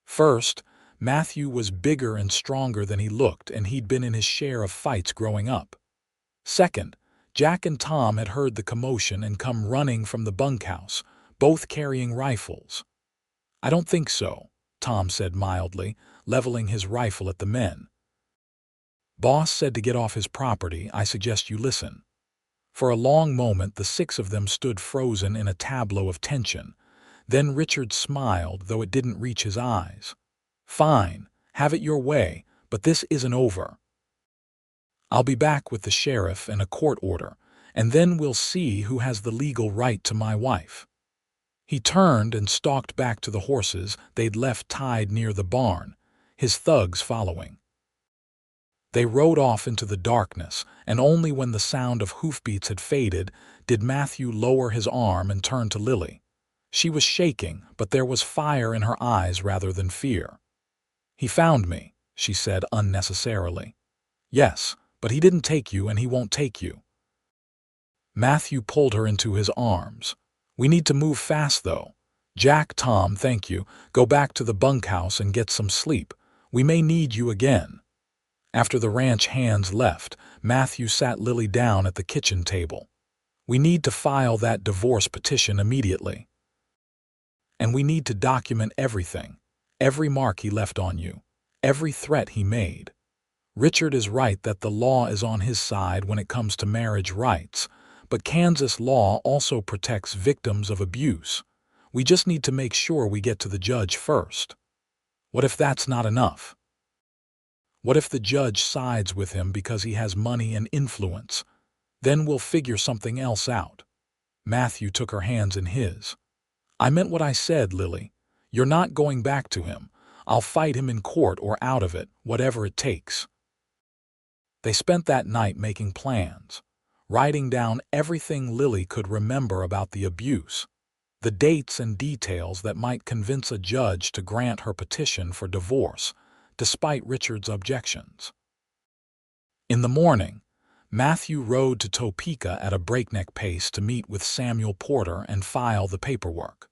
[SPEAKER 1] First, Matthew was bigger and stronger than he looked, and he'd been in his share of fights growing up. Second, Jack and Tom had heard the commotion and come running from the bunkhouse, both carrying rifles. "I don't think so," Tom said mildly, leveling his rifle at the men. "Boss said to get off his property. I suggest you listen." For a long moment the six of them stood frozen in a tableau of tension. Then Richard smiled, though it didn't reach his eyes. "Fine, have it your way, but this isn't over. I'll be back with the sheriff and a court order, and then we'll see who has the legal right to my wife." He turned and stalked back to the horses they'd left tied near the barn, his thugs following. They rode off into the darkness, and only when the sound of hoofbeats had faded did Matthew lower his arm and turn to Lily. She was shaking, but there was fire in her eyes rather than fear. "He found me," she said unnecessarily. "Yes, but he didn't take you, and he won't take you." Matthew pulled her into his arms. "We need to move fast, though. Jack, Tom, thank you. Go back to the bunkhouse and get some sleep. We may need you again." After the ranch hands left, Matthew sat Lily down at the kitchen table. "We need to file that divorce petition immediately. And we need to document everything, every mark he left on you, every threat he made. Richard is right that the law is on his side when it comes to marriage rights, but Kansas law also protects victims of abuse. We just need to make sure we get to the judge first." "What if that's not enough? What if the judge sides with him because he has money and influence? Then we'll figure something else out." Matthew took her hands in his. "I meant what I said, Lily. You're not going back to him. I'll fight him in court or out of it, whatever it takes." They spent that night making plans, writing down everything Lily could remember about the abuse, the dates and details that might convince a judge to grant her petition for divorce, despite Richard's objections. In the morning, Matthew rode to Topeka at a breakneck pace to meet with Samuel Porter and file the paperwork.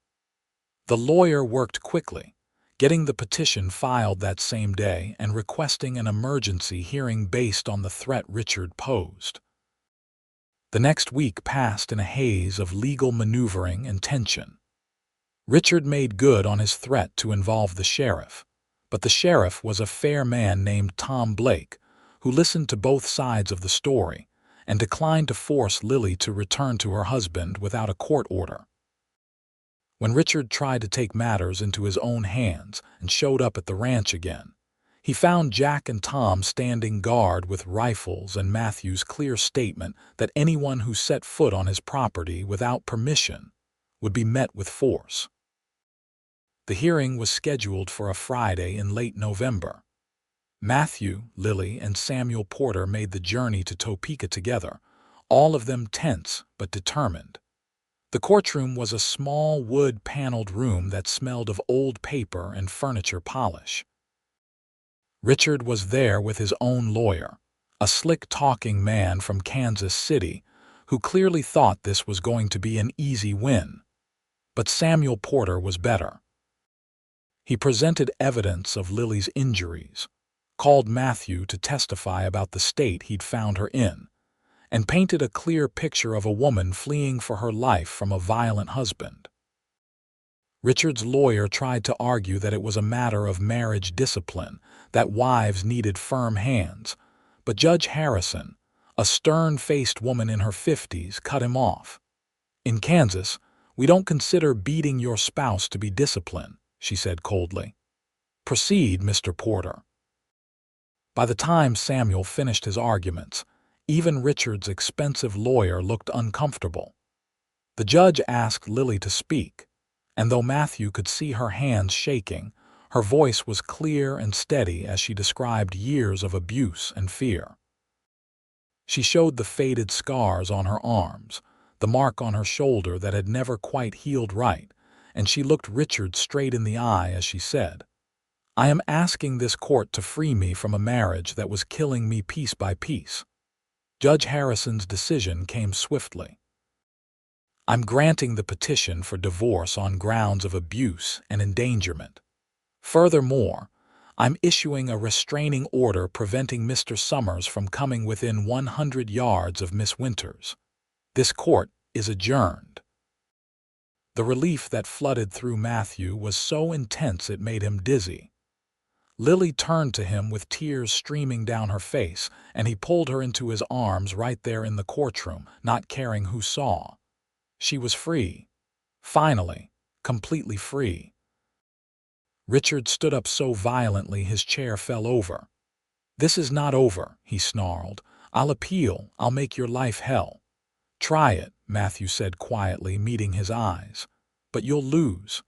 [SPEAKER 1] The lawyer worked quickly, getting the petition filed that same day and requesting an emergency hearing based on the threat Richard posed. The next week passed in a haze of legal maneuvering and tension. Richard made good on his threat to involve the sheriff, but the sheriff was a fair man named Tom Blake, who listened to both sides of the story and declined to force Lily to return to her husband without a court order. When Richard tried to take matters into his own hands and showed up at the ranch again, he found Jack and Tom standing guard with rifles and Matthew's clear statement that anyone who set foot on his property without permission would be met with force. The hearing was scheduled for a Friday in late November. Matthew, Lily, and Samuel Porter made the journey to Topeka together, all of them tense but determined. The courtroom was a small wood-paneled room that smelled of old paper and furniture polish. Richard was there with his own lawyer, a slick-talking man from Kansas City who clearly thought this was going to be an easy win. But Samuel Porter was better. He presented evidence of Lily's injuries, called Matthew to testify about the state he'd found her in, and painted a clear picture of a woman fleeing for her life from a violent husband. Richard's lawyer tried to argue that it was a matter of marriage discipline, that wives needed firm hands, but Judge Harrison, a stern-faced woman in her 50s, cut him off. "In Kansas, we don't consider beating your spouse to be discipline," she said coldly. "Proceed, Mr. Porter." By the time Samuel finished his arguments, even Richard's expensive lawyer looked uncomfortable. The judge asked Lily to speak, and though Matthew could see her hands shaking, her voice was clear and steady as she described years of abuse and fear. She showed the faded scars on her arms, the mark on her shoulder that had never quite healed right, and she looked Richard straight in the eye as she said, "I am asking this court to free me from a marriage that was killing me piece by piece." Judge Harrison's decision came swiftly. "I'm granting the petition for divorce on grounds of abuse and endangerment. Furthermore, I'm issuing a restraining order preventing Mr. Summers from coming within 100 yards of Miss Winters. This court is adjourned." The relief that flooded through Matthew was so intense it made him dizzy. Lily turned to him with tears streaming down her face, and he pulled her into his arms right there in the courtroom, not caring who saw. She was free. Finally, completely free. Richard stood up so violently his chair fell over. "This is not over," he snarled. "I'll appeal. I'll make your life hell." "Try it," Matthew said quietly, meeting his eyes. "But you'll lose.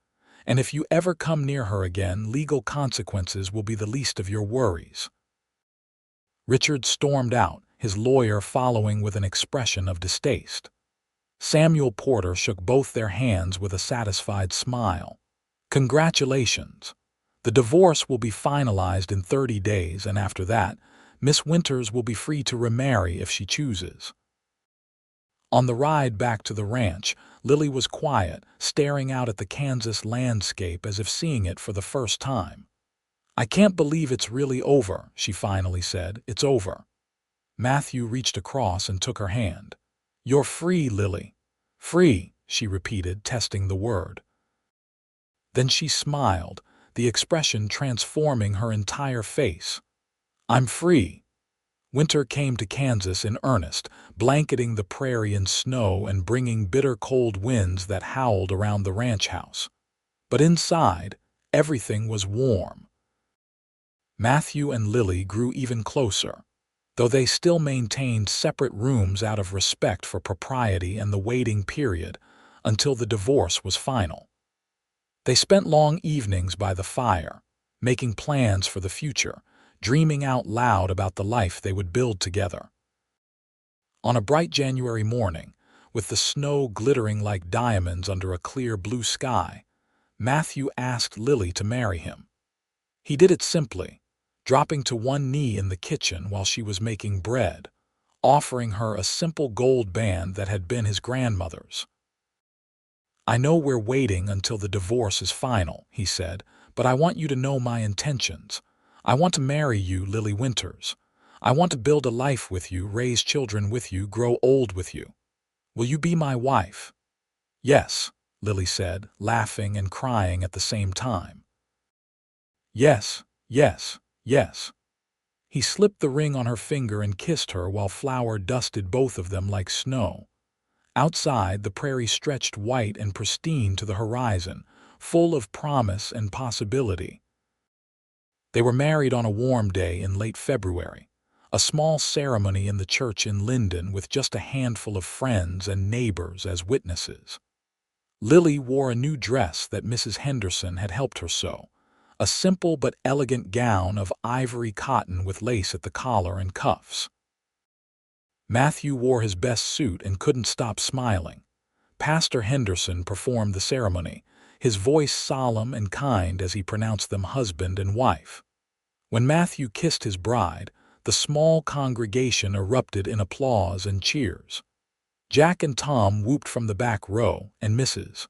[SPEAKER 1] And if you ever come near her again, legal consequences will be the least of your worries." Richard stormed out, his lawyer following with an expression of distaste. Samuel Porter shook both their hands with a satisfied smile. "Congratulations. The divorce will be finalized in 30 days, and after that, Miss Winters will be free to remarry if she chooses." On the ride back to the ranch, Lily was quiet, staring out at the Kansas landscape as if seeing it for the first time. "I can't believe it's really over," she finally said. "It's over." Matthew reached across and took her hand. "You're free, Lily." "Free," she repeated, testing the word. Then she smiled, the expression transforming her entire face. "I'm free." Winter came to Kansas in earnest, blanketing the prairie in snow and bringing bitter cold winds that howled around the ranch house. But inside, everything was warm. Matthew and Lily grew even closer, though they still maintained separate rooms out of respect for propriety and the waiting period until the divorce was final. They spent long evenings by the fire, making plans for the future, dreaming out loud about the life they would build together. On a bright January morning, with the snow glittering like diamonds under a clear blue sky, Matthew asked Lily to marry him. He did it simply, dropping to one knee in the kitchen while she was making bread, offering her a simple gold band that had been his grandmother's. "I know we're waiting until the divorce is final," he said, "but I want you to know my intentions. I want to marry you, Lily Winters. I want to build a life with you, raise children with you, grow old with you. Will you be my wife?" "Yes," Lily said, laughing and crying at the same time. Yes, yes, yes. He slipped the ring on her finger and kissed her while flour dusted both of them like snow. Outside, the prairie stretched white and pristine to the horizon, full of promise and possibility. They were married on a warm day in late February, a small ceremony in the church in Linden with just a handful of friends and neighbors as witnesses. Lily wore a new dress that Mrs. Henderson had helped her sew, a simple but elegant gown of ivory cotton with lace at the collar and cuffs. Matthew wore his best suit and couldn't stop smiling. Pastor Henderson performed the ceremony, his voice solemn and kind as he pronounced them husband and wife. When Matthew kissed his bride, the small congregation erupted in applause and cheers. Jack and Tom whooped from the back row, and Mrs.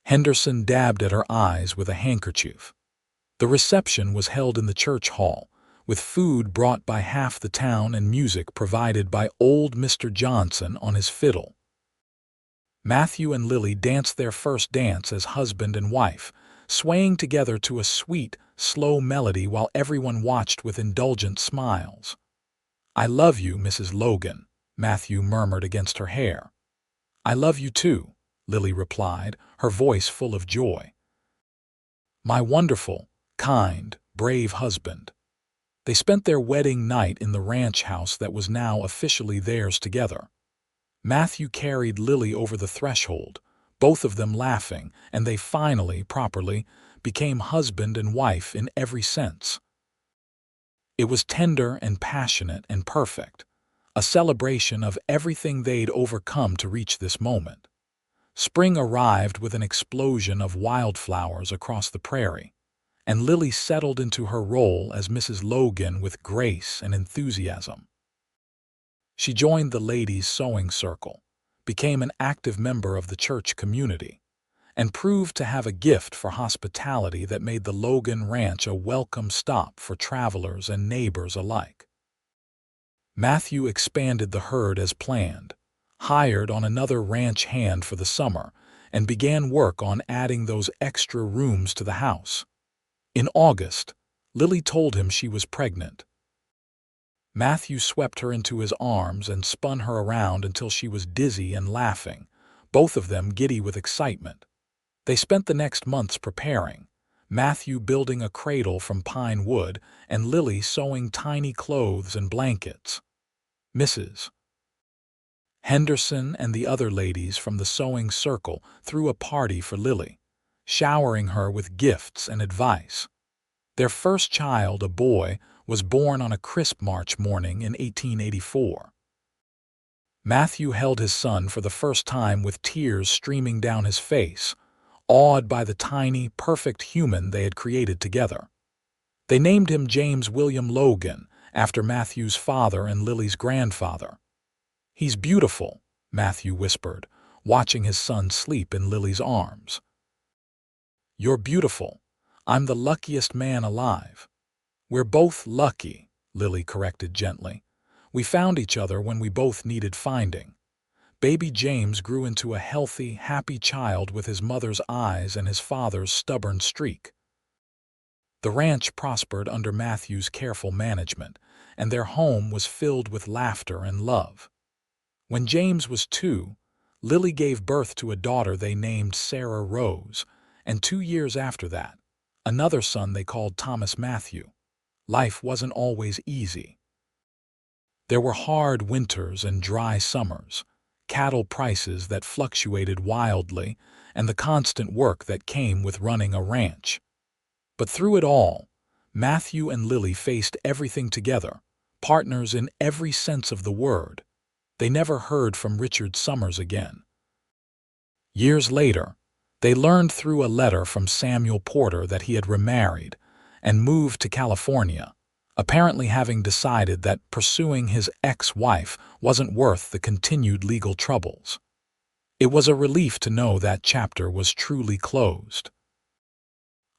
[SPEAKER 1] Henderson dabbed at her eyes with a handkerchief. The reception was held in the church hall, with food brought by half the town and music provided by old Mr. Johnson on his fiddle. Matthew and Lily danced their first dance as husband and wife, swaying together to a sweet, slow melody while everyone watched with indulgent smiles. "I love you, Mrs. Logan," Matthew murmured against her hair. "I love you too," Lily replied, her voice full of joy. "My wonderful, kind, brave husband." They spent their wedding night in the ranch house that was now officially theirs together. Matthew carried Lily over the threshold, both of them laughing, and they finally, properly, became husband and wife in every sense. It was tender and passionate and perfect, a celebration of everything they'd overcome to reach this moment. Spring arrived with an explosion of wildflowers across the prairie, and Lily settled into her role as Mrs. Logan with grace and enthusiasm. She joined the ladies' sewing circle, became an active member of the church community, and proved to have a gift for hospitality that made the Logan Ranch a welcome stop for travelers and neighbors alike. Matthew expanded the herd as planned, hired on another ranch hand for the summer, and began work on adding those extra rooms to the house. In August, Lily told him she was pregnant. Matthew swept her into his arms and spun her around until she was dizzy and laughing, both of them giddy with excitement. They spent the next months preparing, Matthew building a cradle from pine wood and Lily sewing tiny clothes and blankets. Mrs. Henderson and the other ladies from the sewing circle threw a party for Lily, showering her with gifts and advice. Their first child, a boy, was born on a crisp March morning in 1884. Matthew held his son for the first time with tears streaming down his face, awed by the tiny, perfect human they had created together. They named him James William Logan, after Matthew's father and Lily's grandfather. "He's beautiful," Matthew whispered, watching his son sleep in Lily's arms. "You're beautiful. I'm the luckiest man alive." "We're both lucky," Lily corrected gently. "We found each other when we both needed finding." Baby James grew into a healthy, happy child with his mother's eyes and his father's stubborn streak. The ranch prospered under Matthew's careful management, and their home was filled with laughter and love. When James was 2, Lily gave birth to a daughter they named Sarah Rose, and 2 years after that, another son they called Thomas Matthew. Life wasn't always easy. There were hard winters and dry summers, cattle prices that fluctuated wildly, and the constant work that came with running a ranch. But through it all, Matthew and Lily faced everything together, partners in every sense of the word. They never heard from Richard Summers again. Years later, they learned through a letter from Samuel Porter that he had remarried and moved to California, apparently having decided that pursuing his ex-wife wasn't worth the continued legal troubles. It was a relief to know that chapter was truly closed.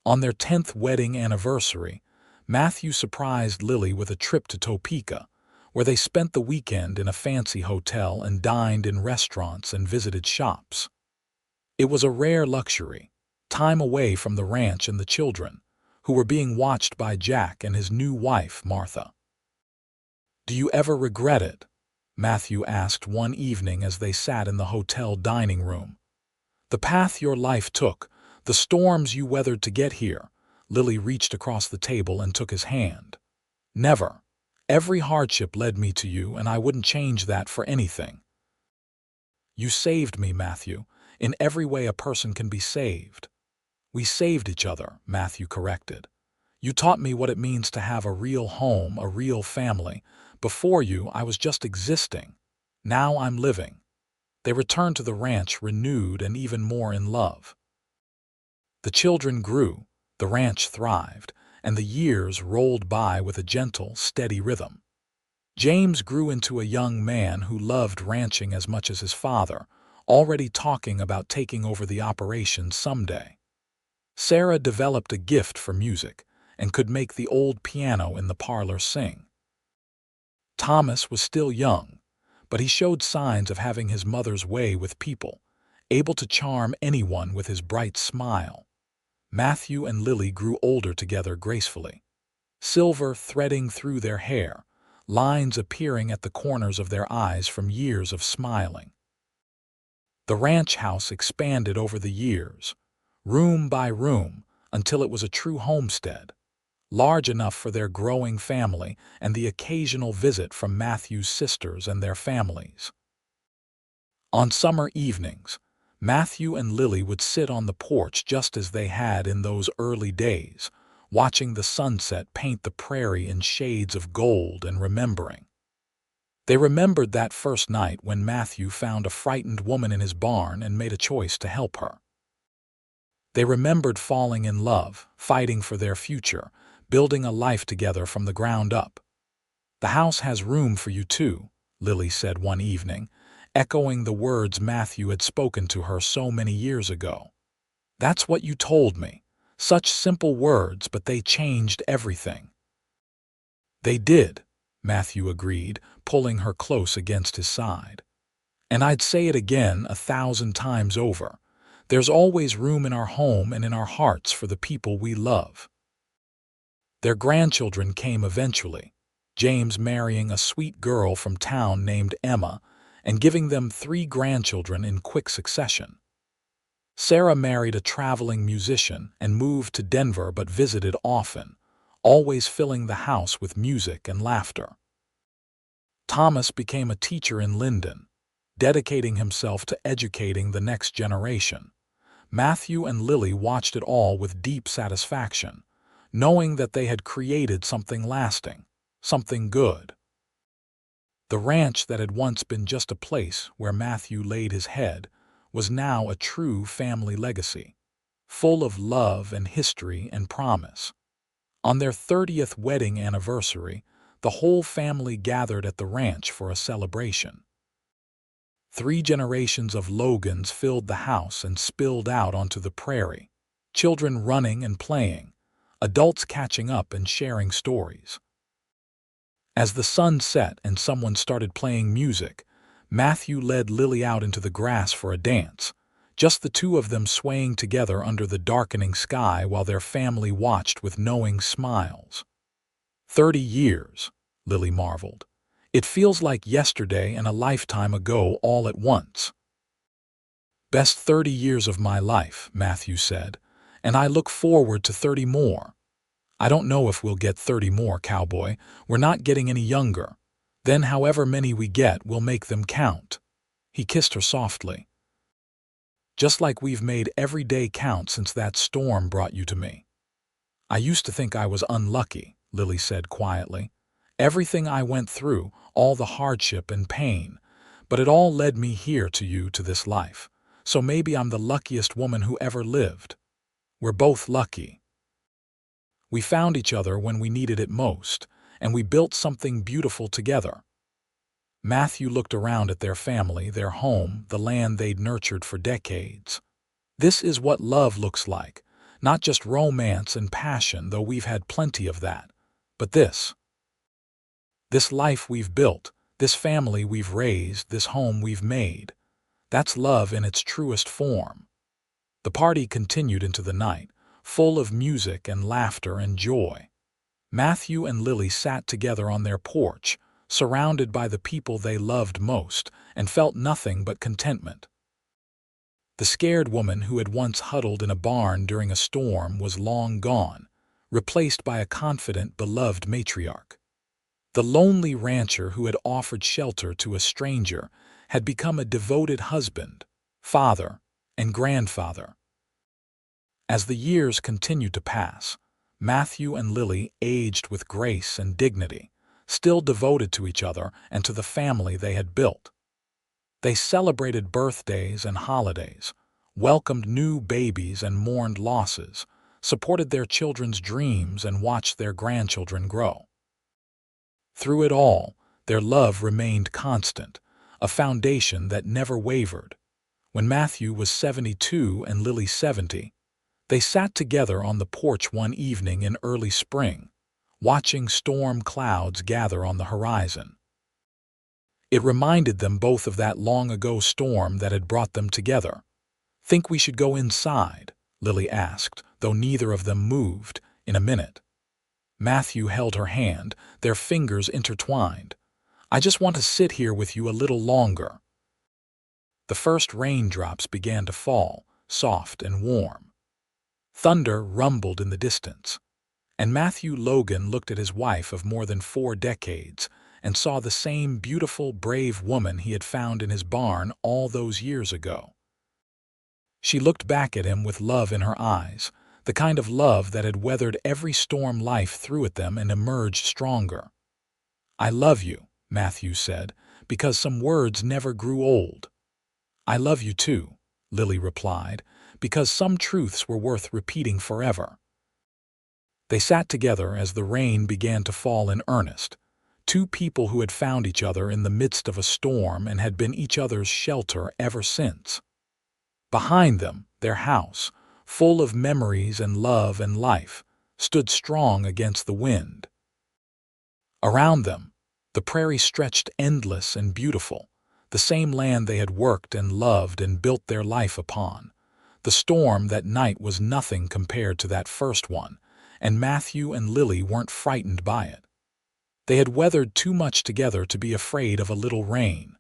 [SPEAKER 1] On their 10th wedding anniversary, Matthew surprised Lily with a trip to Topeka, where they spent the weekend in a fancy hotel and dined in restaurants and visited shops. It was a rare luxury, time away from the ranch and the children, who were being watched by Jack and his new wife, Martha. "Do you ever regret it?" Matthew asked one evening as they sat in the hotel dining room. "The path your life took, the storms you weathered to get here." Lily reached across the table and took his hand. "Never. Every hardship led me to you, and I wouldn't change that for anything." "You saved me, Matthew. In every way a person can be saved." "We saved each other," Matthew corrected. "You taught me what it means to have a real home, a real family. Before you, I was just existing. Now I'm living." They returned to the ranch renewed and even more in love. The children grew, the ranch thrived, and the years rolled by with a gentle, steady rhythm. James grew into a young man who loved ranching as much as his father, already talking about taking over the operation someday. Sarah developed a gift for music and could make the old piano in the parlor sing. Thomas was still young, but he showed signs of having his mother's way with people, able to charm anyone with his bright smile. Matthew and Lily grew older together gracefully, silver threading through their hair, lines appearing at the corners of their eyes from years of smiling. The ranch house expanded over the years, room by room, until it was a true homestead, large enough for their growing family and the occasional visit from Matthew's sisters and their families. On summer evenings, Matthew and Lily would sit on the porch just as they had in those early days, watching the sunset paint the prairie in shades of gold and remembering. They remembered that first night when Matthew found a frightened woman in his barn and made a choice to help her. They remembered falling in love, fighting for their future, building a life together from the ground up. "The house has room for you too," Lily said one evening, echoing the words Matthew had spoken to her so many years ago. "That's what you told me. Such simple words, but they changed everything." "They did," Matthew agreed, pulling her close against his side. "And I'd say it again 1,000 times over. There's always room in our home and in our hearts for the people we love." Their grandchildren came eventually, James marrying a sweet girl from town named Emma and giving them 3 grandchildren in quick succession. Sarah married a traveling musician and moved to Denver but visited often, always filling the house with music and laughter. Thomas became a teacher in Linden, dedicating himself to educating the next generation. Matthew and Lily watched it all with deep satisfaction, knowing that they had created something lasting, something good. The ranch that had once been just a place where Matthew laid his head was now a true family legacy, full of love and history and promise. On their 30th wedding anniversary, the whole family gathered at the ranch for a celebration. 3 generations of Logans filled the house and spilled out onto the prairie, children running and playing, adults catching up and sharing stories. As the sun set and someone started playing music, Matthew led Lily out into the grass for a dance, just the two of them swaying together under the darkening sky while their family watched with knowing smiles. 30 years, Lily marveled. It feels like yesterday and a lifetime ago all at once. "Best 30 years of my life," Matthew said, "and I look forward to 30 more. I don't know if we'll get 30 more, Cowboy. We're not getting any younger. Then however many we get, we'll make them count." He kissed her softly. "Just like we've made every day count since that storm brought you to me." "I used to think I was unlucky," Lily said quietly. "Everything I went through, all the hardship and pain, but it all led me here to you, to this life. So maybe I'm the luckiest woman who ever lived. We're both lucky. We found each other when we needed it most, and we built something beautiful together." Matthew looked around at their family, their home, the land they'd nurtured for decades. "This is what love looks like. Not just romance and passion, though we've had plenty of that, but this life we've built, this family we've raised, this home we've made. That's love in its truest form." The party continued into the night, full of music and laughter and joy. Matthew and Lily sat together on their porch, surrounded by the people they loved most, and felt nothing but contentment. The scared woman who had once huddled in a barn during a storm was long gone, replaced by a confident, beloved matriarch. The lonely rancher who had offered shelter to a stranger had become a devoted husband, father, and grandfather. As the years continued to pass, Matthew and Lily aged with grace and dignity, still devoted to each other and to the family they had built. They celebrated birthdays and holidays, welcomed new babies and mourned losses, supported their children's dreams and watched their grandchildren grow. Through it all, their love remained constant, a foundation that never wavered. When Matthew was 72 and Lily 70, they sat together on the porch one evening in early spring, watching storm clouds gather on the horizon. It reminded them both of that long-ago storm that had brought them together. "Think we should go inside?" Lily asked, though neither of them moved. "In a minute." Matthew held her hand, their fingers intertwined. "I just want to sit here with you a little longer." The first raindrops began to fall, soft and warm. Thunder rumbled in the distance, and Matthew Logan looked at his wife of more than 4 decades and saw the same beautiful, brave woman he had found in his barn all those years ago. She looked back at him with love in her eyes, the kind of love that had weathered every storm life threw at them and emerged stronger. "I love you," Matthew said, because some words never grew old. "I love you too," Lily replied, because some truths were worth repeating forever. They sat together as the rain began to fall in earnest, two people who had found each other in the midst of a storm and had been each other's shelter ever since. Behind them, their house, full of memories and love and life, stood strong against the wind. Around them, the prairie stretched endless and beautiful, the same land they had worked and loved and built their life upon. The storm that night was nothing compared to that first one, and Matthew and Lily weren't frightened by it. They had weathered too much together to be afraid of a little rain.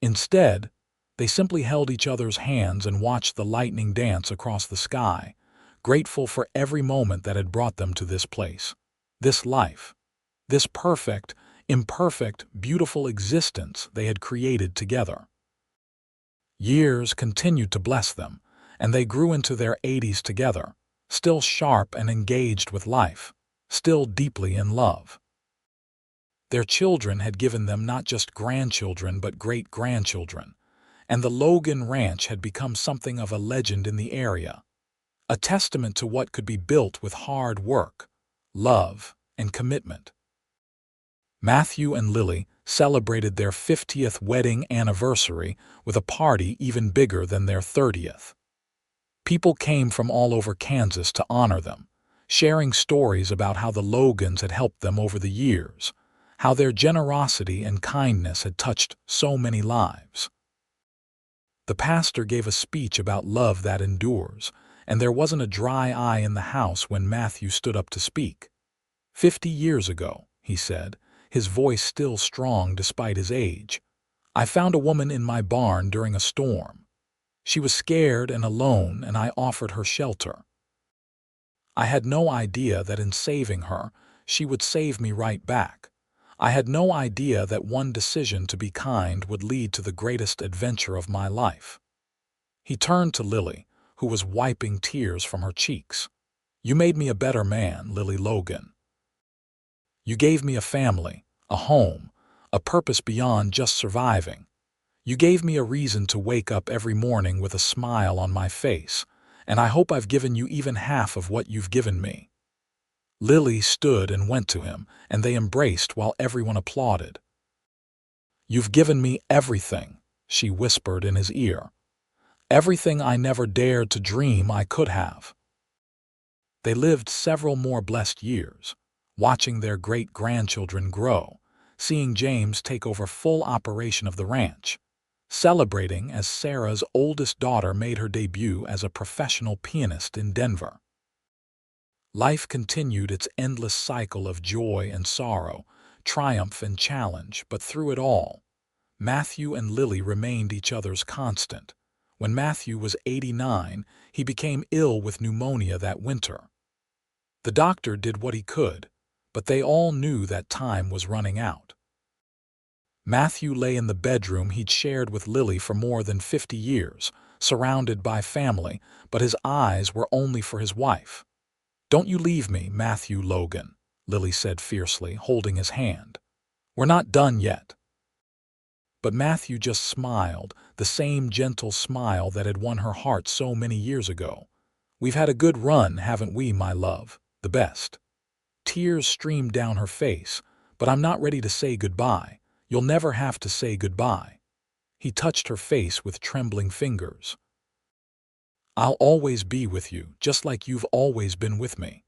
[SPEAKER 1] Instead, they simply held each other's hands and watched the lightning dance across the sky, grateful for every moment that had brought them to this place, this life, this perfect, imperfect, beautiful existence they had created together. Years continued to bless them, and they grew into their 80s together, still sharp and engaged with life, still deeply in love. Their children had given them not just grandchildren but great-grandchildren, and the Logan Ranch had become something of a legend in the area, a testament to what could be built with hard work, love, and commitment. Matthew and Lily celebrated their 50th wedding anniversary with a party even bigger than their 30th. People came from all over Kansas to honor them, sharing stories about how the Logans had helped them over the years, how their generosity and kindness had touched so many lives. The pastor gave a speech about love that endures, and there wasn't a dry eye in the house when Matthew stood up to speak. 50 years ago, he said, his voice still strong despite his age, "I found a woman in my barn during a storm. She was scared and alone, and I offered her shelter. I had no idea that in saving her, she would save me right back. I had no idea that one decision to be kind would lead to the greatest adventure of my life." He turned to Lily, who was wiping tears from her cheeks. "You made me a better man, Lily Logan. You gave me a family, a home, a purpose beyond just surviving. You gave me a reason to wake up every morning with a smile on my face, and I hope I've given you even half of what you've given me." Lily stood and went to him, and they embraced while everyone applauded. "You've given me everything," she whispered in his ear. "Everything I never dared to dream I could have." They lived several more blessed years, watching their great-grandchildren grow, seeing James take over full operation of the ranch, celebrating as Sarah's oldest daughter made her debut as a professional pianist in Denver. Life continued its endless cycle of joy and sorrow, triumph and challenge, but through it all, Matthew and Lily remained each other's constant. When Matthew was 89, he became ill with pneumonia that winter. The doctor did what he could, but they all knew that time was running out. Matthew lay in the bedroom he'd shared with Lily for more than 50 years, surrounded by family, but his eyes were only for his wife. "Don't you leave me, Matthew Logan," Lily said fiercely, holding his hand. "We're not done yet." But Matthew just smiled, the same gentle smile that had won her heart so many years ago. "We've had a good run, haven't we, my love? The best." Tears streamed down her face. "But I'm not ready to say goodbye. You'll never have to say goodbye." He touched her face with trembling fingers. "I'll always be with you, just like you've always been with me.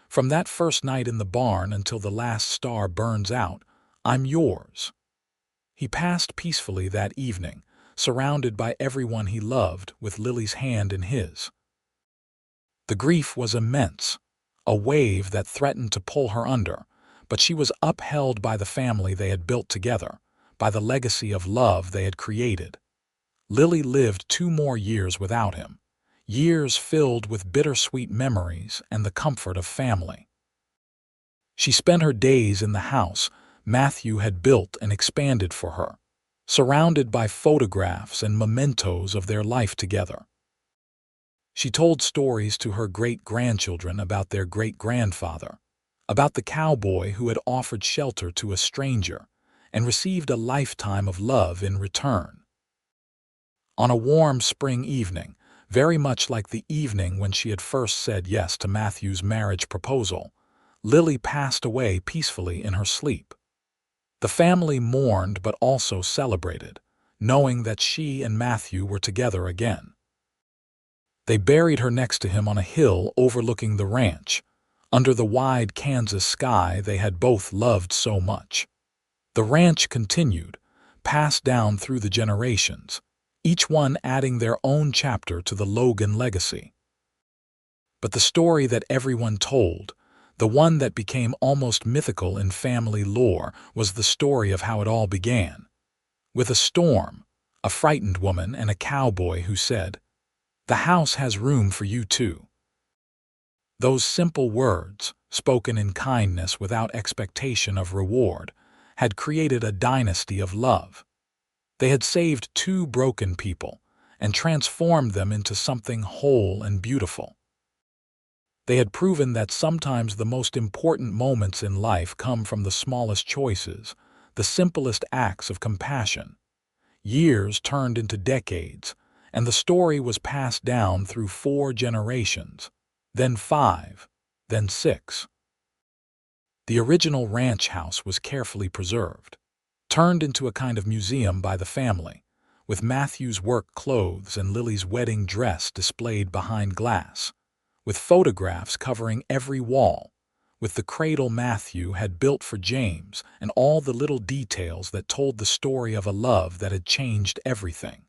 [SPEAKER 1] From that first night in the barn until the last star burns out, I'm yours." He passed peacefully that evening, surrounded by everyone he loved, with Lily's hand in his. The grief was immense, a wave that threatened to pull her under, but she was upheld by the family they had built together, by the legacy of love they had created. Lily lived 2 more years without him, years filled with bittersweet memories and the comfort of family. She spent her days in the house Matthew had built and expanded for her, surrounded by photographs and mementos of their life together. She told stories to her great-grandchildren about their great-grandfather, about the cowboy who had offered shelter to a stranger and received a lifetime of love in return. On a warm spring evening, very much like the evening when she had first said yes to Matthew's marriage proposal, Lily passed away peacefully in her sleep. The family mourned but also celebrated, knowing that she and Matthew were together again. They buried her next to him on a hill overlooking the ranch, under the wide Kansas sky they had both loved so much. The ranch continued, passed down through the generations, each one adding their own chapter to the Logan legacy. But the story that everyone told, the one that became almost mythical in family lore, was the story of how it all began. With a storm, a frightened woman, and a cowboy who said, "The house has room for you too." Those simple words, spoken in kindness without expectation of reward, had created a dynasty of love. They had saved 2 broken people and transformed them into something whole and beautiful. They had proven that sometimes the most important moments in life come from the smallest choices, the simplest acts of compassion. Years turned into decades, and the story was passed down through 4 generations, then 5, then 6. The original ranch house was carefully preserved, turned into a kind of museum by the family, with Matthew's work clothes and Lily's wedding dress displayed behind glass, with photographs covering every wall, with the cradle Matthew had built for James and all the little details that told the story of a love that had changed everything.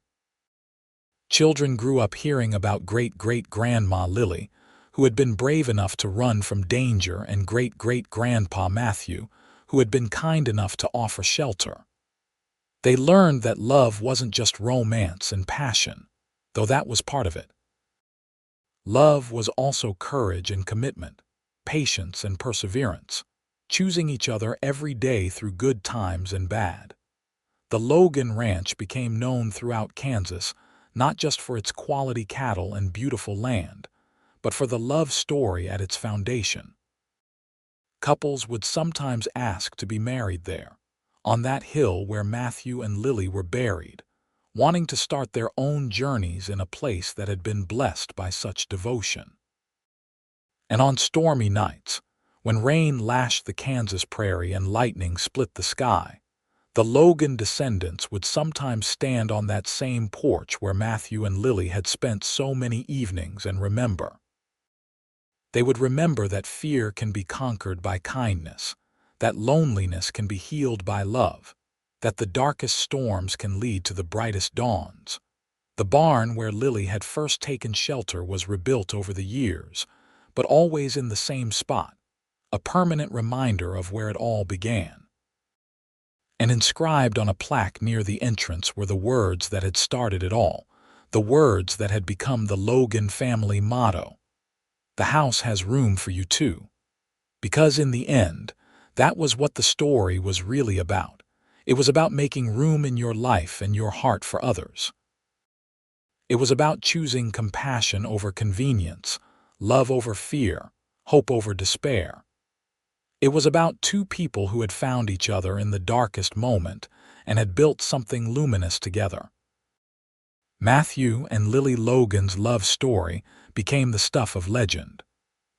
[SPEAKER 1] Children grew up hearing about great-great-grandma Lily, who had been brave enough to run from danger, and great-great-grandpa Matthew, who had been kind enough to offer shelter. They learned that love wasn't just romance and passion, though that was part of it. Love was also courage and commitment, patience and perseverance, choosing each other every day through good times and bad. The Logan Ranch became known throughout Kansas, not just for its quality cattle and beautiful land, but for the love story at its foundation. Couples would sometimes ask to be married there, on that hill where Matthew and Lily were buried, wanting to start their own journeys in a place that had been blessed by such devotion. And on stormy nights, when rain lashed the Kansas prairie and lightning split the sky, the Logan descendants would sometimes stand on that same porch where Matthew and Lily had spent so many evenings and remember. They would remember that fear can be conquered by kindness, that loneliness can be healed by love, that the darkest storms can lead to the brightest dawns. The barn where Lily had first taken shelter was rebuilt over the years, but always in the same spot, a permanent reminder of where it all began. And inscribed on a plaque near the entrance were the words that had started it all, the words that had become the Logan family motto. The house has room for you too. Because in the end, that was what the story was really about. It was about making room in your life and your heart for others. It was about choosing compassion over convenience, love over fear, hope over despair. It was about two people who had found each other in the darkest moment and had built something luminous together. Matthew and Lily Logan's love story became the stuff of legend,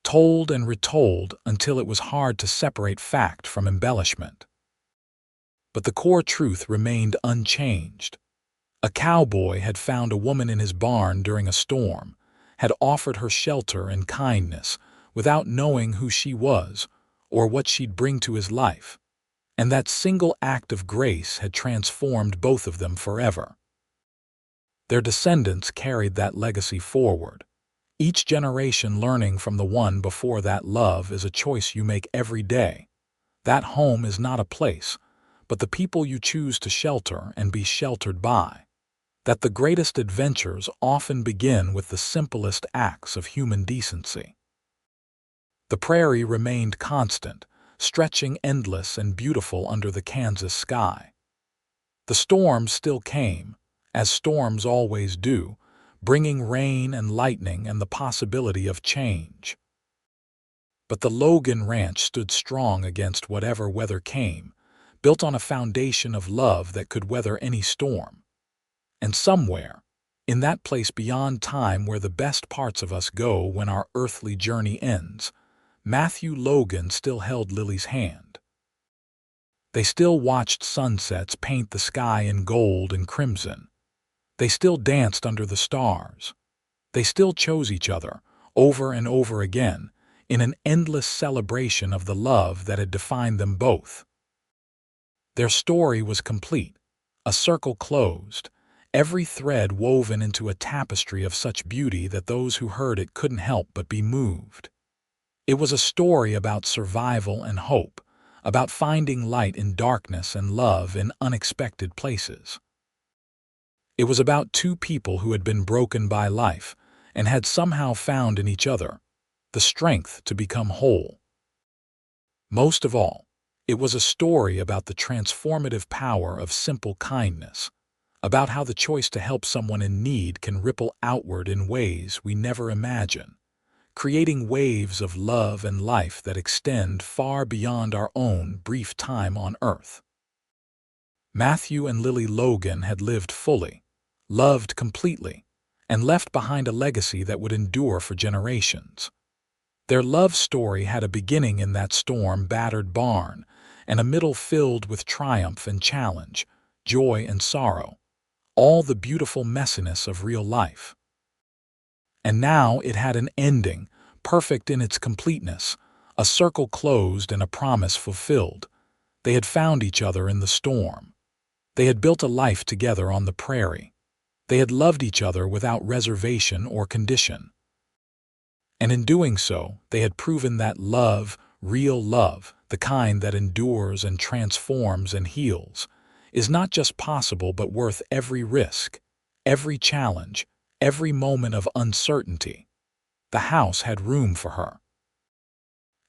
[SPEAKER 1] told and retold until it was hard to separate fact from embellishment. But the core truth remained unchanged. A cowboy had found a woman in his barn during a storm, had offered her shelter and kindness without knowing who she was or what she'd bring to his life, and that single act of grace had transformed both of them forever. Their descendants carried that legacy forward, each generation learning from the one before that love is a choice you make every day. That home is not a place, but the people you choose to shelter and be sheltered by. That the greatest adventures often begin with the simplest acts of human decency. The prairie remained constant, stretching endless and beautiful under the Kansas sky. The storms still came, as storms always do, bringing rain and lightning and the possibility of change. But the Logan Ranch stood strong against whatever weather came, built on a foundation of love that could weather any storm. And somewhere, in that place beyond time where the best parts of us go when our earthly journey ends, Matthew Logan still held Lily's hand. They still watched sunsets paint the sky in gold and crimson. They still danced under the stars. They still chose each other, over and over again, in an endless celebration of the love that had defined them both. Their story was complete, a circle closed, every thread woven into a tapestry of such beauty that those who heard it couldn't help but be moved. It was a story about survival and hope, about finding light in darkness and love in unexpected places. It was about two people who had been broken by life and had somehow found in each other the strength to become whole. Most of all, it was a story about the transformative power of simple kindness, about how the choice to help someone in need can ripple outward in ways we never imagine, creating waves of love and life that extend far beyond our own brief time on Earth. Matthew and Lily Logan had lived fully, loved completely, and left behind a legacy that would endure for generations. Their love story had a beginning in that storm-battered barn, and a middle filled with triumph and challenge, joy and sorrow, all the beautiful messiness of real life. And now it had an ending, perfect in its completeness, a circle closed and a promise fulfilled. They had found each other in the storm. They had built a life together on the prairie. They had loved each other without reservation or condition. And in doing so, they had proven that love, real love, the kind that endures and transforms and heals, is not just possible but worth every risk, every challenge, every moment of uncertainty. The house had room for her.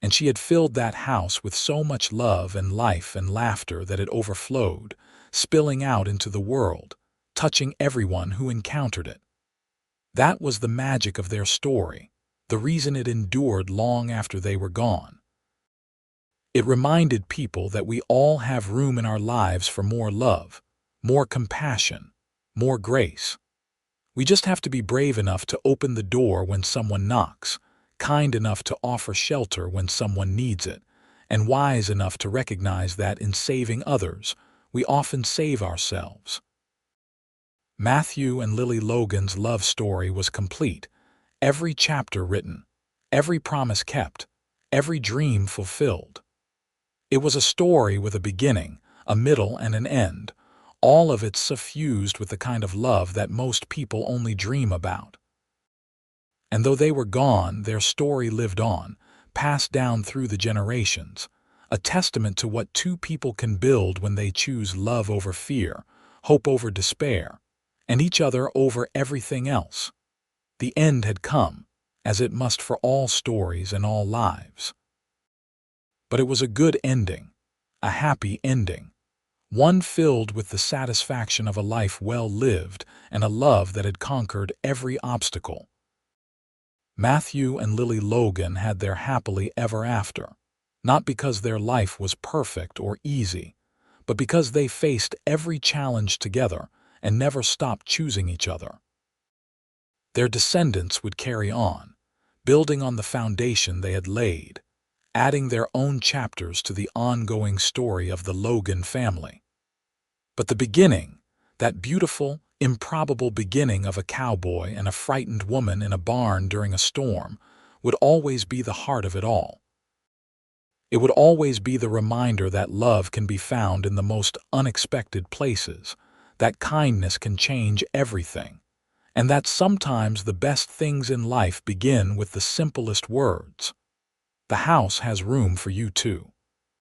[SPEAKER 1] And she had filled that house with so much love and life and laughter that it overflowed, spilling out into the world, touching everyone who encountered it. That was the magic of their story, the reason it endured long after they were gone. It reminded people that we all have room in our lives for more love, more compassion, more grace. We just have to be brave enough to open the door when someone knocks, kind enough to offer shelter when someone needs it, and wise enough to recognize that in saving others, we often save ourselves. Matthew and Lily Logan's love story was complete, every chapter written, every promise kept, every dream fulfilled. It was a story with a beginning, a middle, and an end, all of it suffused with the kind of love that most people only dream about. And though they were gone, their story lived on, passed down through the generations, a testament to what two people can build when they choose love over fear, hope over despair, and each other over everything else. The end had come, as it must for all stories and all lives. But it was a good ending, a happy ending, one filled with the satisfaction of a life well lived and a love that had conquered every obstacle. Matthew and Lily Logan had their happily ever after, not because their life was perfect or easy, but because they faced every challenge together and never stopped choosing each other. Their descendants would carry on, building on the foundation they had laid, adding their own chapters to the ongoing story of the Logan family. But the beginning, that beautiful, improbable beginning of a cowboy and a frightened woman in a barn during a storm, would always be the heart of it all. It would always be the reminder that love can be found in the most unexpected places, that kindness can change everything, and that sometimes the best things in life begin with the simplest words. The house has room for you too.